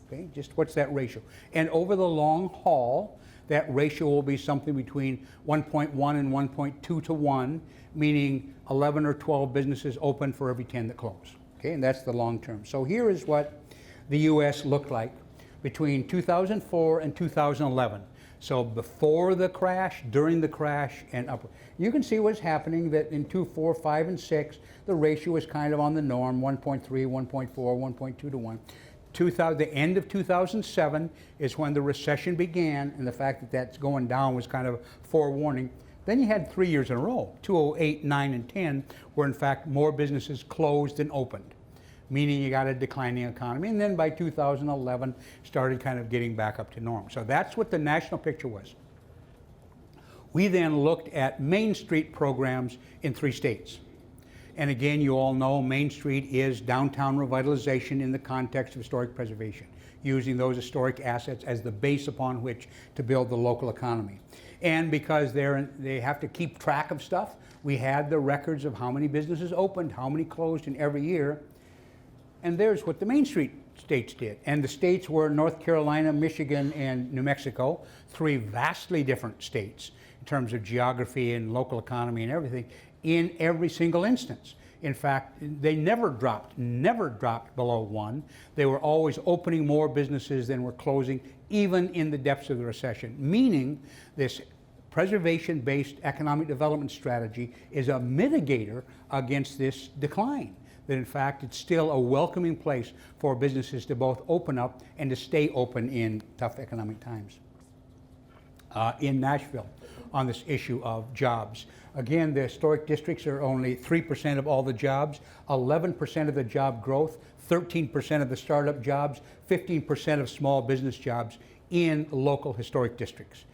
Okay, just what's that ratio? And over the long haul, that ratio will be something between 1.1 and 1.2 to 1, meaning 11 or 12 businesses open for every 10 that close. Okay, and that's the long term. So here is what the U.S. looked like between 2004 and 2011. So before the crash, during the crash, and upward. You can see what's happening, that in 2, 4, 5, and 6, the ratio is kind of on the norm, 1.3, 1.4, 1.2 to 1. The end of 2007 is when the recession began, and the fact that that's going down was kind of a forewarning. Then you had 3 years in a row, 2008, 9, and 10, where in fact more businesses closed than opened, meaning you got a declining economy. And then by 2011, started kind of getting back up to norm. So that's what the national picture was. We then looked at Main Street programs in 3 states. And again, you all know Main Street is downtown revitalization in the context of historic preservation, using those historic assets as the base upon which to build the local economy. And because they have to keep track of stuff, we had the records of how many businesses opened, how many closed in every year. And there's what the Main Street states did. And the states were North Carolina, Michigan, and New Mexico, 3 vastly different states in terms of geography and local economy and everything, in every single instance. In fact, they never dropped below 1. They were always opening more businesses than were closing, even in the depths of the recession, meaning this preservation-based economic development strategy is a mitigator against this decline. That in fact it's still a welcoming place for businesses to both open up and to stay open in tough economic times. In Nashville, on this issue of jobs, again, the historic districts are only 3% of all the jobs, 11% of the job growth, 13% of the startup jobs, 15% of small business jobs in local historic districts.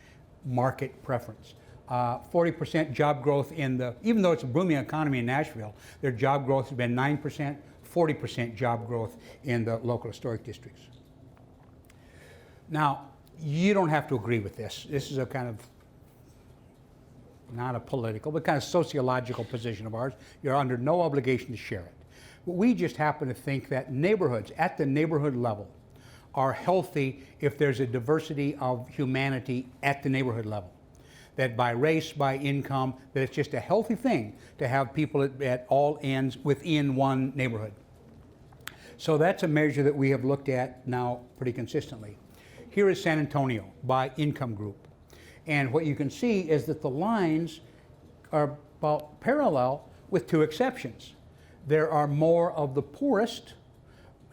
Market preference. 40% job growth even though it's a booming economy in Nashville, their job growth has been 9%, 40% job growth in the local historic districts. Now, you don't have to agree with this. This is a kind of, not a political, but kind of sociological position of ours. You're under no obligation to share it. But we just happen to think that neighborhoods at the neighborhood level are healthy if there's a diversity of humanity at the neighborhood level. That by race, by income, that it's just a healthy thing to have people at all ends within one neighborhood. So that's a measure that we have looked at now pretty consistently. Here is San Antonio by income group. And what you can see is that the lines are about parallel with 2 exceptions. There are more of the poorest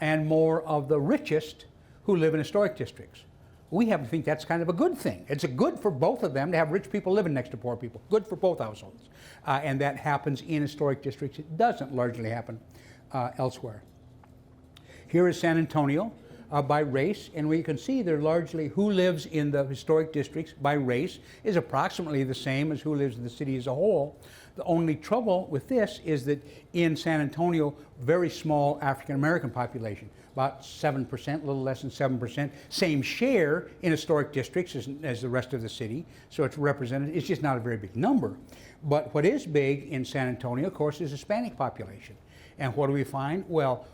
and more of the richest who live in historic districts. We happen to think that's kind of a good thing. It's good for both of them to have rich people living next to poor people. Good for both households. And that happens in historic districts. It doesn't largely happen elsewhere. Here is San Antonio by race, and we can see they're largely who lives in the historic districts by race is approximately the same as who lives in the city as a whole. The only trouble with this is that in San Antonio, very small African American population, about 7%, a little less than 7%, same share in historic districts as the rest of the city, so it's represented. It's just not a very big number. But what is big in San Antonio, of course, is Hispanic population. And what do we find? Well,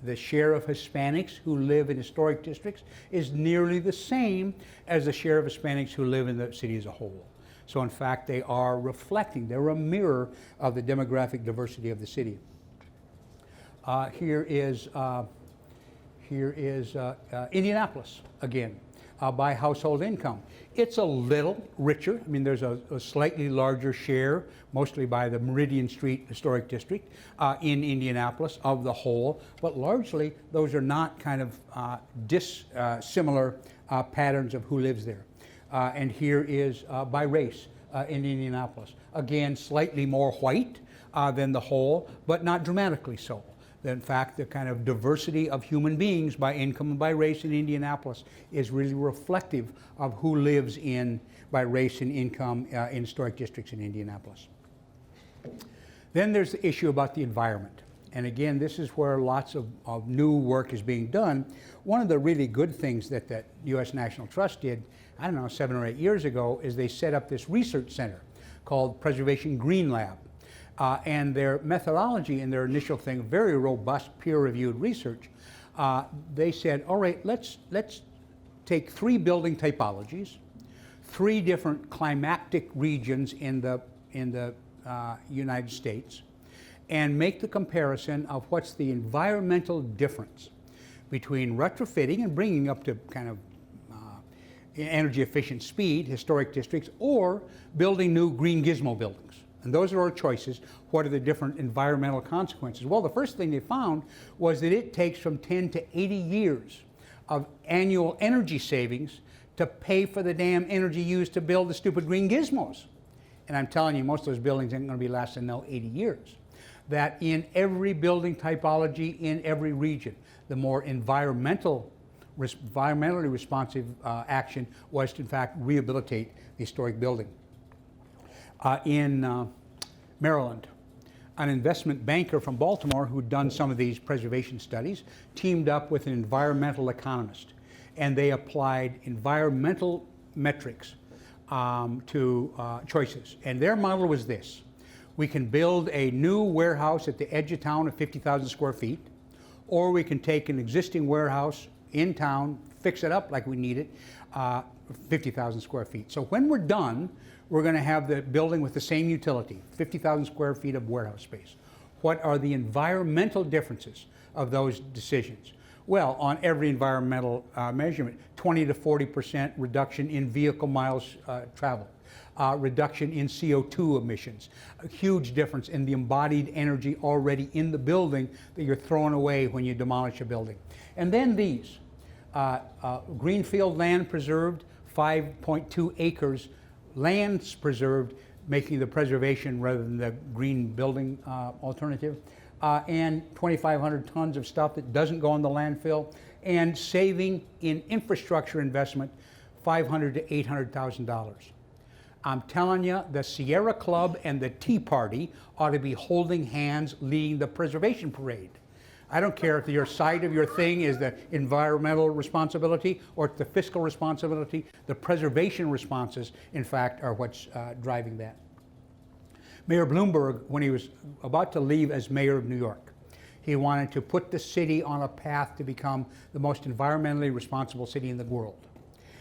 the share of Hispanics who live in historic districts is nearly the same as the share of Hispanics who live in the city as a whole. So in fact, they are reflecting, they're a mirror of the demographic diversity of the city. Here is Indianapolis again. by household income. It's a little richer. I mean, there's a slightly larger share, mostly by the Meridian Street Historic District in Indianapolis of the whole, but largely those are not kind of dissimilar patterns of who lives there. And here is by race in Indianapolis. Again, slightly more white than the whole, but not dramatically so. In fact, the kind of diversity of human beings by income and by race in Indianapolis is really reflective of who lives by race and income in historic districts in Indianapolis. Then there's the issue about the environment. And again, this is where lots of new work is being done. One of the really good things that the U.S. National Trust did, I don't know, 7 or 8 years ago, is they set up this research center called Preservation Green Lab. And their methodology in their initial thing, very robust peer-reviewed research, they said, all right, let's take 3 building typologies, 3 different climatic regions in the United States, and make the comparison of what's the environmental difference between retrofitting and bringing up to kind of energy efficient speed, historic districts, or building new green gizmo buildings. And those are our choices. What are the different environmental consequences? Well, the first thing they found was that it takes from 10 to 80 years of annual energy savings to pay for the damn energy used to build the stupid green gizmos. And I'm telling you, most of those buildings ain't going to be lasting no 80 years. That in every building typology in every region, the more environmentally responsive action was to, in fact, rehabilitate the historic building. In Maryland, an investment banker from Baltimore who'd done some of these preservation studies teamed up with an environmental economist, and they applied environmental metrics to choices. And their model was this: we can build a new warehouse at the edge of town of 50,000 square feet, or we can take an existing warehouse in town, fix it up like we need it, 50,000 square feet. So when we're done, we're going to have the building with the same utility, 50,000 square feet of warehouse space. What are the environmental differences of those decisions? Well, on every environmental measurement, 20 to 40% reduction in vehicle miles traveled, reduction in CO2 emissions, a huge difference in the embodied energy already in the building that you're throwing away when you demolish a building. And then these, greenfield land preserved, 5.2 acres, lands preserved, making the preservation rather than the green building alternative, and 2,500 tons of stuff that doesn't go in the landfill, and saving in infrastructure investment $500,000 to $800,000. I'm telling you, the Sierra Club and the Tea Party ought to be holding hands leading the preservation parade. I don't care if your side of your thing is the environmental responsibility or it's the fiscal responsibility. The preservation responses, in fact, are what's driving that. Mayor Bloomberg, when he was about to leave as mayor of New York, he wanted to put the city on a path to become the most environmentally responsible city in the world.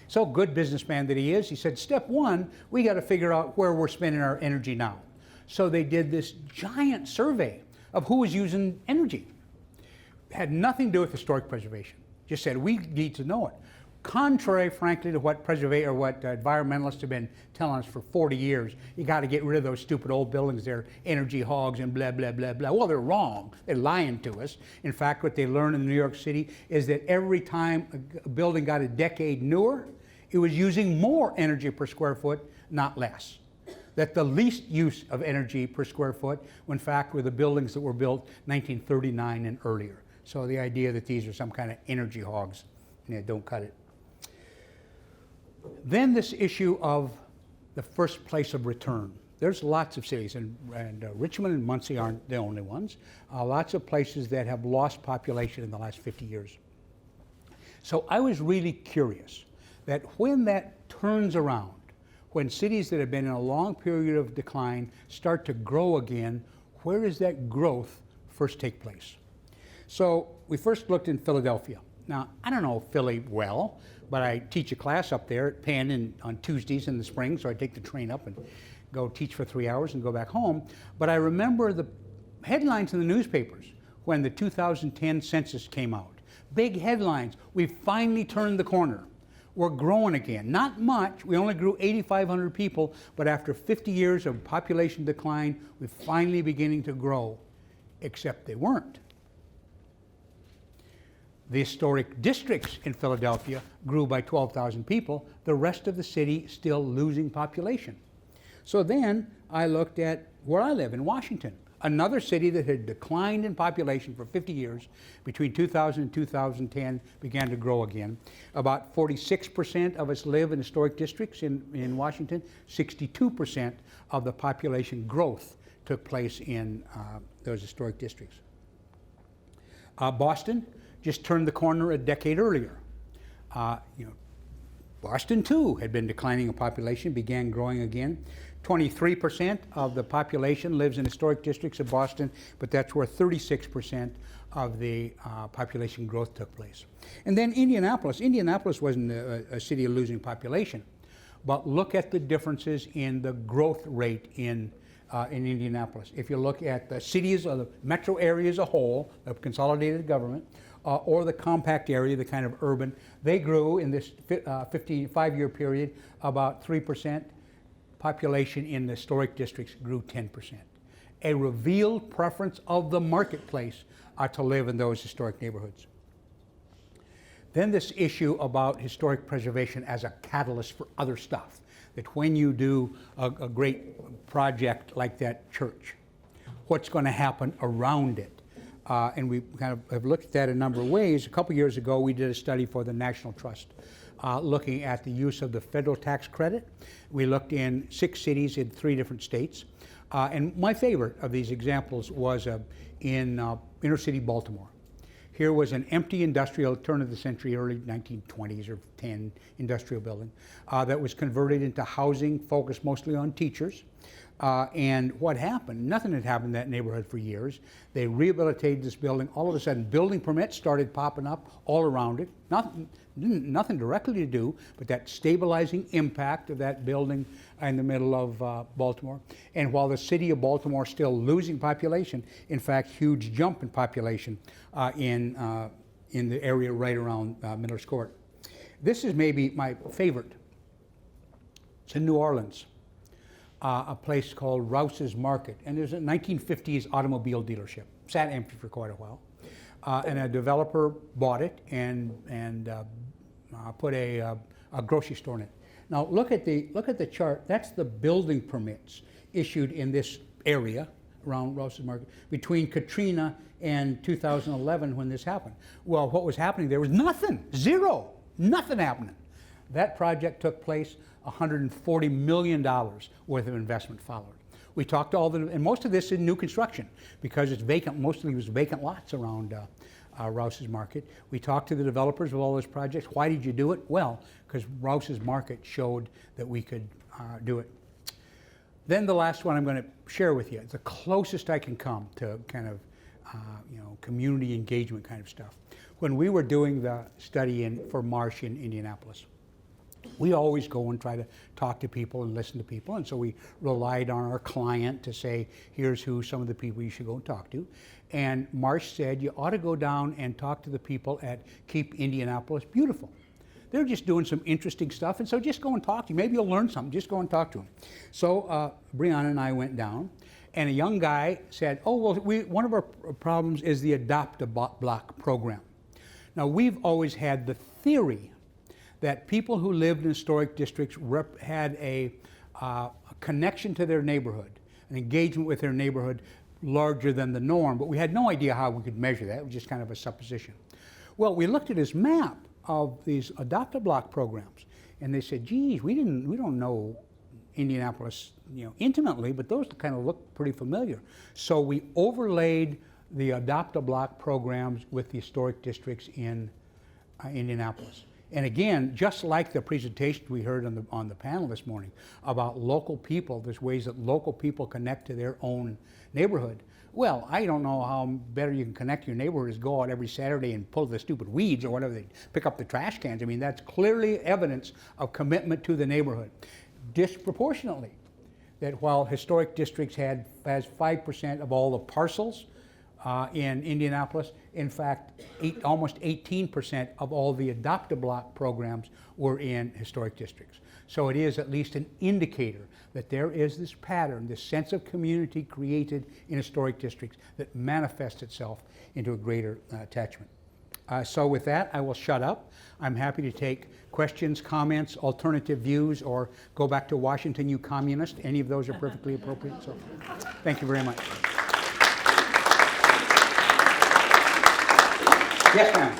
So, good businessman that he is, he said, step one, we got to figure out where we're spending our energy now. So they did this giant survey of who was using energy. Had nothing to do with historic preservation. Just said, we need to know it. Contrary, frankly, to what environmentalists have been telling us for 40 years, you got to get rid of those stupid old buildings. They're energy hogs and blah, blah, blah, blah. Well, they're wrong. They're lying to us. In fact, what they learned in New York City is that every time a building got a decade newer, it was using more energy per square foot, not less. That the least use of energy per square foot, in fact, were the buildings that were built 1939 and earlier. So the idea that these are some kind of energy hogs, don't cut it. Then this issue of the first place of return. There's lots of cities, and Richmond and Muncie aren't the only ones. Lots of places that have lost population in the last 50 years. So I was really curious that when that turns around, when cities that have been in a long period of decline start to grow again, where does that growth first take place? So we first looked in Philadelphia. Now, I don't know Philly well, but I teach a class up there at Penn on Tuesdays in the spring, so I take the train up and go teach for 3 hours and go back home. But I remember the headlines in the newspapers when the 2010 census came out. Big headlines, we finally turned the corner. we're growing again. Not much. We only grew 8,500 people, but after 50 years of population decline, we're finally beginning to grow, except they weren't. The historic districts in Philadelphia grew by 12,000 people. The rest of the city still losing population. So then I looked at where I live in Washington, another city that had declined in population for 50 years. Between 2000 and 2010 began to grow again. About 46% of us live in historic districts in Washington. 62% of the population growth took place in those historic districts. Boston just turned the corner a decade earlier. Boston too had been declining in population, began growing again. 23% of the population lives in historic districts of Boston, but that's where 36% of the population growth took place. And then Indianapolis. Indianapolis wasn't a city of losing population, but look at the differences in the growth rate in Indianapolis. If you look at the cities or the metro area as a whole, of consolidated government, or the compact area, the kind of urban, they grew in this 55-year period about 3%. Population in the historic districts grew 10%. A revealed preference of the marketplace to live in those historic neighborhoods. Then this issue about historic preservation as a catalyst for other stuff. That when you do a great project like that church, what's going to happen around it? And we kind of have looked at that a number of ways. A couple years ago, we did a study for the National Trust looking at the use of the federal tax credit. We looked in 6 cities in 3 different states. And my favorite of these examples was in inner city Baltimore. Here was an empty industrial, turn of the century, early 1920s or 10 industrial building that was converted into housing focused mostly on teachers. And what happened? Nothing had happened in that neighborhood for years. They rehabilitated this building. All of a sudden, building permits started popping up all around it. Nothing directly to do, but that stabilizing impact of that building in the middle of Baltimore. And while the city of Baltimore is still losing population, in fact, huge jump in population in the area right around Miller's Court. This is maybe my favorite. It's in New Orleans. A place called Rouse's Market, and there's a 1950s automobile dealership. Sat empty for quite a while, and a developer bought it and put a grocery store in it. Now look at the chart. That's the building permits issued in this area around Rouse's Market between Katrina and 2011 when this happened. Well, what was happening there was nothing, zero, nothing happening. That project took place. $140 million worth of investment followed. We talked to and most of this is new construction because it's vacant, mostly it was vacant lots around Rouse's Market. We talked to the developers of all those projects. Why did you do it? Well, because Rouse's Market showed that we could do it. Then the last one I'm going to share with you, the closest I can come to kind of community engagement kind of stuff. When we were doing the study for Marsh in Indianapolis, we always go and try to talk to people and listen to people, and so we relied on our client to say, here's who some of the people you should go and talk to. And Marsh said, you ought to go down and talk to the people at Keep Indianapolis Beautiful. They're just doing some interesting stuff, and so just go and talk to them. Maybe you'll learn something. Just go and talk to them. So Brianna and I went down, and a young guy said, oh, well, one of our problems is the Adopt-A-Block program. Now, we've always had the theory that people who lived in historic districts had a connection to their neighborhood, an engagement with their neighborhood larger than the norm, but we had no idea how we could measure that. It was just kind of a supposition. Well, we looked at his map of these Adopt-A-Block programs, and they said, geez, we don't know Indianapolis intimately, but those kind of look pretty familiar. So we overlaid the Adopt-A-Block programs with the historic districts in Indianapolis. And again, just like the presentation we heard on the panel this morning about local people, there's ways that local people connect to their own neighborhood. Well, I don't know how better you can connect to your neighborhood is go out every Saturday and pull the stupid weeds or whatever, they pick up the trash cans. I mean, that's clearly evidence of commitment to the neighborhood. Disproportionately, that while historic districts has 5% of all the parcels, in Indianapolis. In fact, almost 18% of all the adopt-a-block programs were in historic districts. So it is at least an indicator that there is this pattern, this sense of community created in historic districts that manifests itself into a greater attachment. So with that, I will shut up. I'm happy to take questions, comments, alternative views, or go back to Washington, you communist. Any of those are perfectly appropriate. So thank you very much. Yes, ma'am.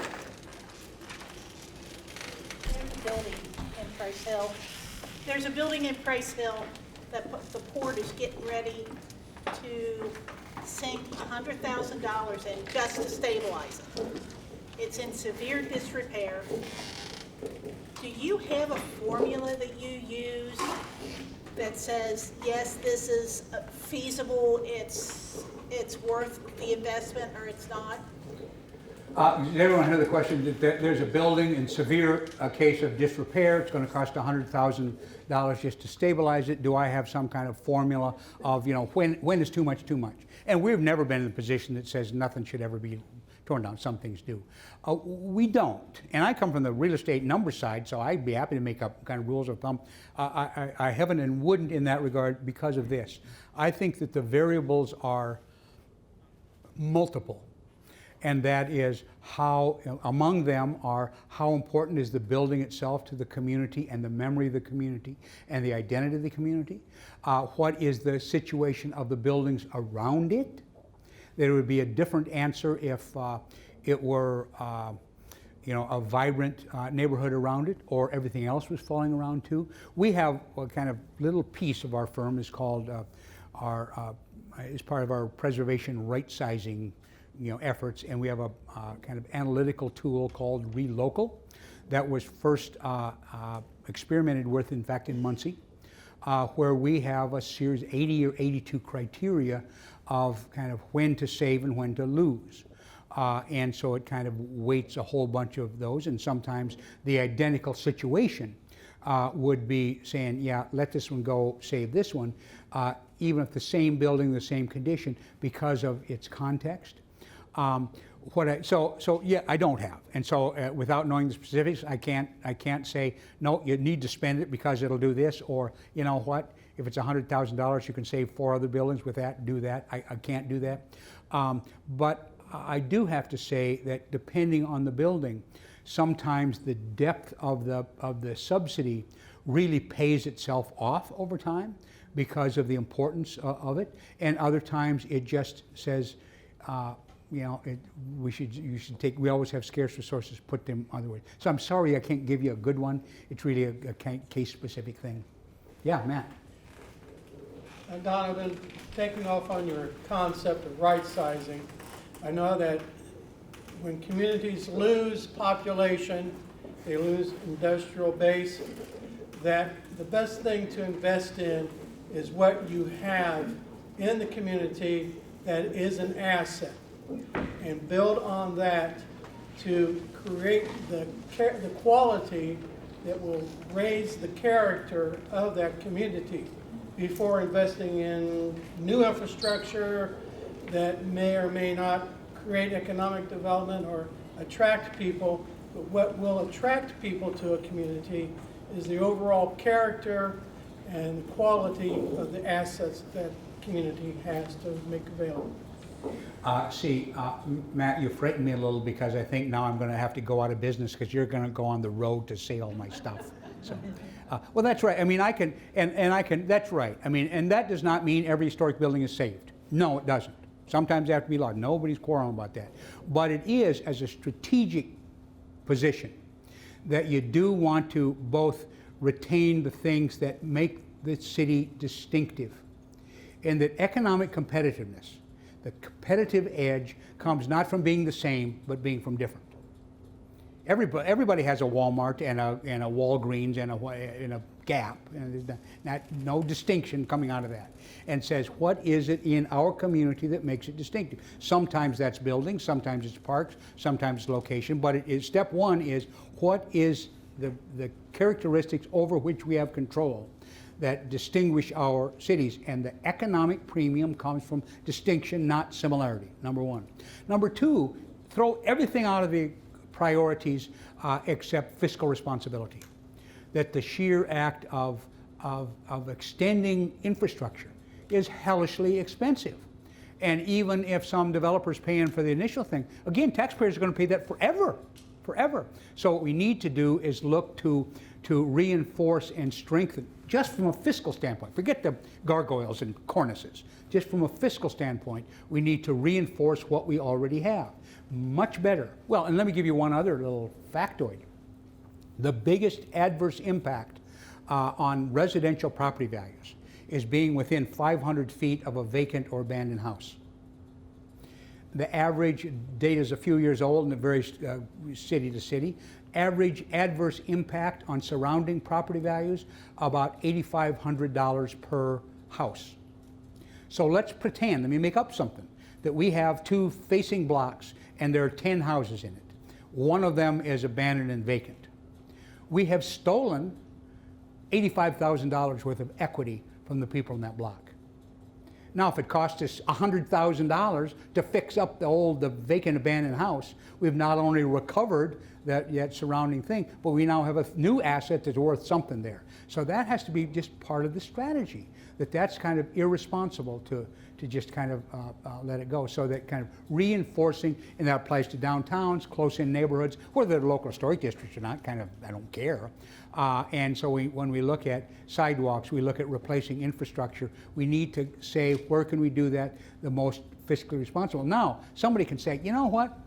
There's a building in Price Hill that the port is getting ready to sink $100,000 in just to stabilize it. It's in severe disrepair. Do you have a formula that you use that says, yes, this is feasible, it's worth the investment, or it's not? Does everyone hear the question? There's a building in severe case of disrepair. It's going to cost $100,000 just to stabilize it. Do I have some kind of formula of, when is too much too much? And we've never been in a position that says nothing should ever be torn down. Some things do. We don't. And I come from the real estate number side, so I'd be happy to make up kind of rules of thumb. I haven't and wouldn't in that regard because of this. I think that the variables are multiple. And that is how, among them are how important is the building itself to the community and the memory of the community and the identity of the community. What is the situation of the buildings around it? There would be a different answer if it were a vibrant neighborhood around it, or everything else was falling around too. We have a kind of little piece of our firm is called is part of our preservation right-sizing efforts, and we have a kind of analytical tool called ReLocal that was first experimented with, in fact, in Muncie, where we have a series, 80 or 82 criteria of kind of when to save and when to lose. And so it kind of weights a whole bunch of those, and sometimes the identical situation would be saying, yeah, let this one go, save this one, even if the same building, the same condition, because of its context. So yeah, I don't have, and so without knowing the specifics, I can't say no. You need to spend it because it'll do this, or you know what? If it's $100,000, you can save 4 other buildings with that. Do that. I can't do that, but I do have to say that depending on the building, sometimes the depth of the subsidy really pays itself off over time because of the importance of it, and other times it just says. You should take. We always have scarce resources. Put them other ways. So I'm sorry I can't give you a good one. It's really a case-specific thing. Yeah, Matt. Donovan, taking off on your concept of right-sizing, I know that when communities lose population, they lose industrial base. That the best thing to invest in is what you have in the community that is an asset, and build on that to create the quality that will raise the character of that community before investing in new infrastructure that may or may not create economic development or attract people. But what will attract people to a community is the overall character and quality of the assets that community has to make available. Matt, you frightened me a little because I think now I'm going to have to go out of business because you're going to go on the road to sell my stuff. So, well, that's right. I mean, I can. That's right. I mean, and that does not mean every historic building is saved. No, it doesn't. Sometimes they have to be lost. Nobody's quarreling about that. But it is, as a strategic position, that you do want to both retain the things that make the city distinctive, and that economic competitiveness, the competitive edge, comes not from being the same, but being from different. Everybody has a Walmart and a Walgreens and a Gap, and there's no distinction coming out of that. And says, what is it in our community that makes it distinctive? Sometimes that's buildings, sometimes it's parks, sometimes it's location, but step one is, what is the characteristics over which we have control that distinguish our cities, and the economic premium comes from distinction, not similarity, number one. Number two, throw everything out of the priorities except fiscal responsibility. That the sheer act of extending infrastructure is hellishly expensive. And even if some developers pay in for the initial thing, again, taxpayers are going to pay that forever, forever. So what we need to do is look to reinforce and strengthen, just from a fiscal standpoint. Forget the gargoyles and cornices. Just from a fiscal standpoint, we need to reinforce what we already have. Much better. Well, and let me give you one other little factoid. The biggest adverse impact on residential property values is being within 500 feet of a vacant or abandoned house. The average data is a few years old and it varies city to city. Average adverse impact on surrounding property values, about $8,500 per house. So let's pretend, let me make up something, that we have two facing blocks and there are 10 houses in it. One of them is abandoned and vacant. We have stolen $85,000 worth of equity from the people in that block. Now, if it cost us $100,000 to fix up the vacant abandoned house, we've not only recovered that surrounding thing, but we now have a new asset that's worth something there. So that has to be just part of the strategy, that's kind of irresponsible to just kind of let it go. So that kind of reinforcing, and that applies to downtowns, close-in neighborhoods, whether they're local historic districts or not, kind of, I don't care. And so when we look at sidewalks, we look at replacing infrastructure, we need to say, where can we do that the most fiscally responsible? Now, somebody can say, you know what?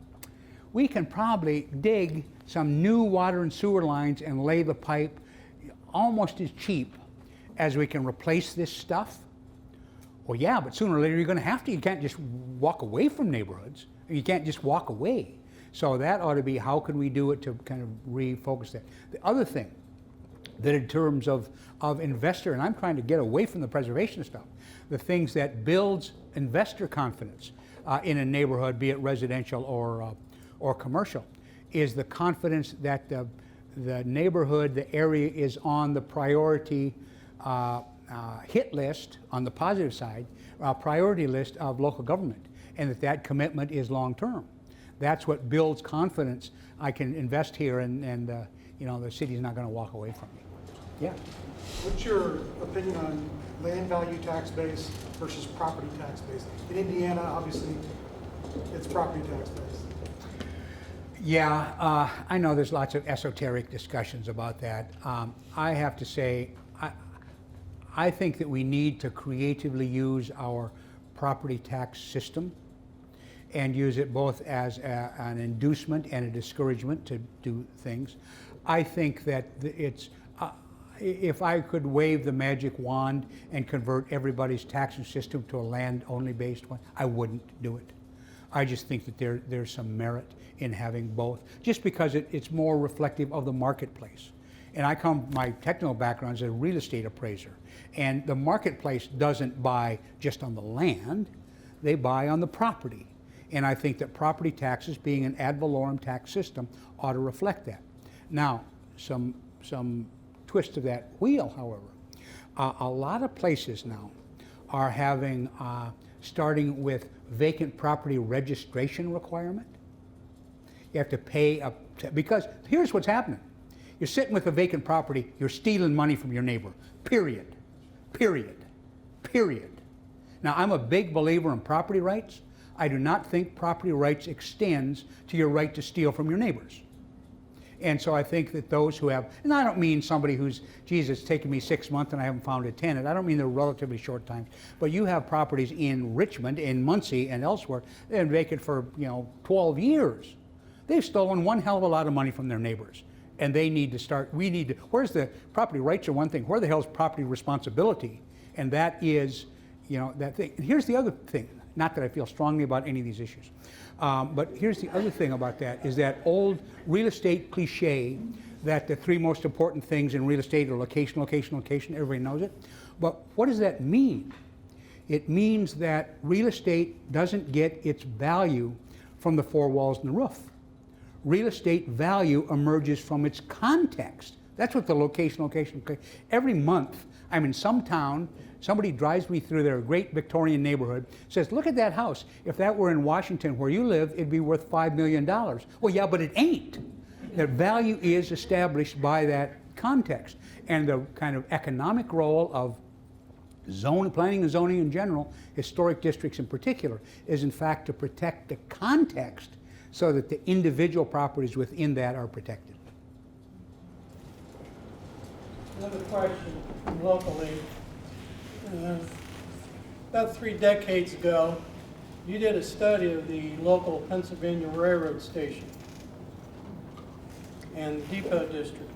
We can probably dig some new water and sewer lines and lay the pipe almost as cheap as we can replace this stuff. Well, yeah, but sooner or later you're going to have to. You can't just walk away from neighborhoods. You can't just walk away. So that ought to be, how can we do it to kind of refocus that? The other thing, that in terms of investor, and I'm trying to get away from the preservation stuff, the things that builds investor confidence in a neighborhood, be it residential or commercial, is the confidence that the neighborhood, the area is on the priority hit list, on the positive side, priority list of local government, and that commitment is long-term. That's what builds confidence. I can invest here and the city's not going to walk away from me. Yeah. What's your opinion on land value tax base versus property tax base? In Indiana, obviously, it's property tax base. Yeah, I know there's lots of esoteric discussions about that. I have to say, I think that we need to creatively use our property tax system and use it both as an inducement and a discouragement to do things. I think that it's, if I could wave the magic wand and convert everybody's taxing system to a land-only based one, I wouldn't do it. I just think that there's some merit in having both, just because it's more reflective of the marketplace. And my technical background is a real estate appraiser. And the marketplace doesn't buy just on the land, they buy on the property. And I think that property taxes, being an ad valorem tax system, ought to reflect that. Now, some twist of that wheel, however, a lot of places now are having, starting with vacant property registration requirement. You have to pay because here's what's happening. You're sitting with a vacant property, you're stealing money from your neighbor, period, period, period. Now, I'm a big believer in property rights. I do not think property rights extends to your right to steal from your neighbors. And so I think that those who have, and I don't mean somebody who's, geez, it's taken me 6 months and I haven't found a tenant. I don't mean they're relatively short times. But you have properties in Richmond, in Muncie, and elsewhere, they've been vacant for 12 years. They've stolen one hell of a lot of money from their neighbors. And they need to start, where's the property rights are one thing, where the hell is property responsibility? And that is, that thing. And here's the other thing, not that I feel strongly about any of these issues, but here's the other thing about that, is that old real estate cliche that the three most important things in real estate are location, location, location, everybody knows it. But what does that mean? It means that real estate doesn't get its value from the four walls and the roof. Real estate value emerges from its context, That's what the location. Every month, I'm in some town, somebody drives me through their great Victorian neighborhood, says, look at that house. If that were in Washington where you live, it'd be worth $5 million. Well, yeah, but it ain't. The value is established by that context. And the kind of economic role of planning and zoning in general, historic districts in particular, is in fact to protect the context so that the individual properties within that are protected. Another question locally. About 3 decades ago, you did a study of the local Pennsylvania Railroad station and the Depot District.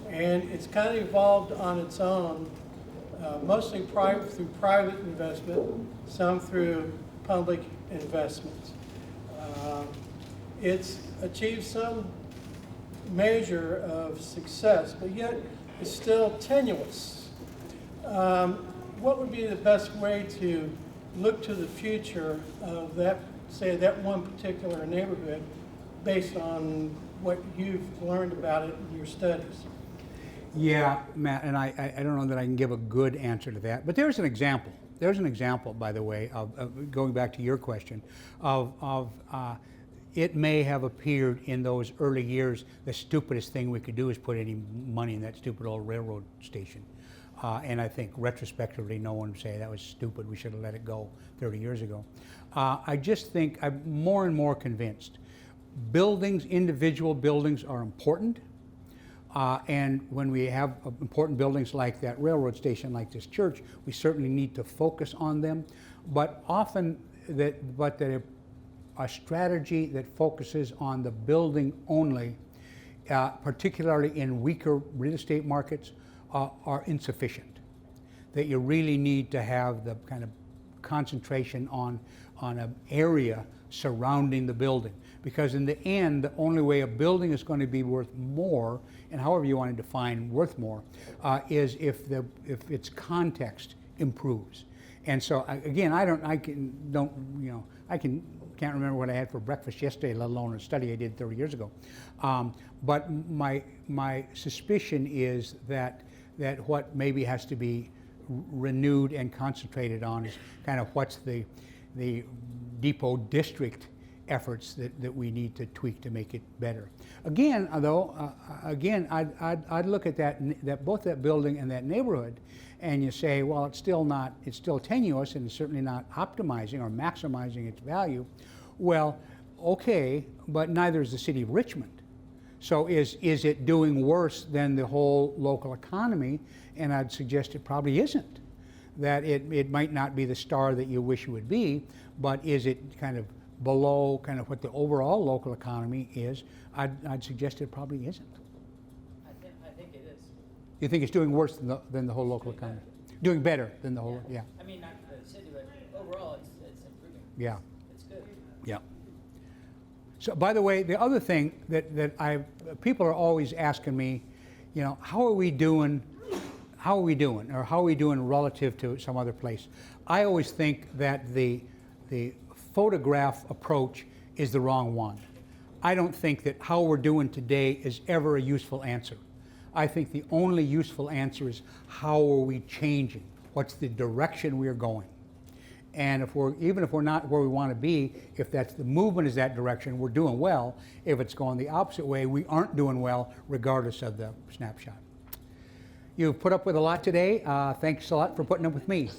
And it's kind of evolved on its own, mostly through private investment, some through public investments. It's achieved some measure of success, but yet it's still tenuous. What would be the best way to look to the future of that, say, that one particular neighborhood based on what you've learned about it in your studies? Yeah, Matt, and I don't know that I can give a good answer to that, but there's an example. There's an example, by the way, of going back to your question, of it may have appeared in those early years the stupidest thing we could do is put any money in that stupid old railroad station. And I think retrospectively no one would say that was stupid, we should have let it go 30 years ago. I just think I'm more and more convinced buildings, individual buildings are important. And when we have important buildings like that railroad station, like this church, we certainly need to focus on them. But often a strategy that focuses on the building only, particularly in weaker real estate markets, are insufficient. That you really need to have the kind of concentration on an area surrounding the building. Because in the end, the only way a building is going to be worth more, and however you want to define worth more, is if its context improves. And so again, can't remember what I had for breakfast yesterday, let alone a study I did 30 years ago. But my suspicion is that what maybe has to be renewed and concentrated on is kind of what's the Depot District efforts that we need to tweak to make it better. Again, though, I'd look at that both that building and that neighborhood, and you say, well, it's still tenuous and it's certainly not optimizing or maximizing its value. Well, okay, but neither is the city of Richmond. So is it doing worse than the whole local economy? And I'd suggest it probably isn't. That it might not be the star that you wish it would be, but is it kind of below kind of what the overall local economy is? I'd suggest it probably isn't. I think it is. You think it's doing worse than the whole local economy? Doing better than the whole, yeah. I mean, not the city, but overall, it's improving. Yeah. It's good. Yeah. So, by the way, the other thing that people are always asking me, how are we doing, or how are we doing relative to some other place? I always think that the photograph approach is the wrong one. I don't think that how we're doing today is ever a useful answer. I think the only useful answer is how are we changing? What's the direction we're going? And even if we're not where we want to be, if that's the movement is that direction, we're doing well. If it's going the opposite way, we aren't doing well, regardless of the snapshot. You've put up with a lot today. Thanks a lot for putting up with me.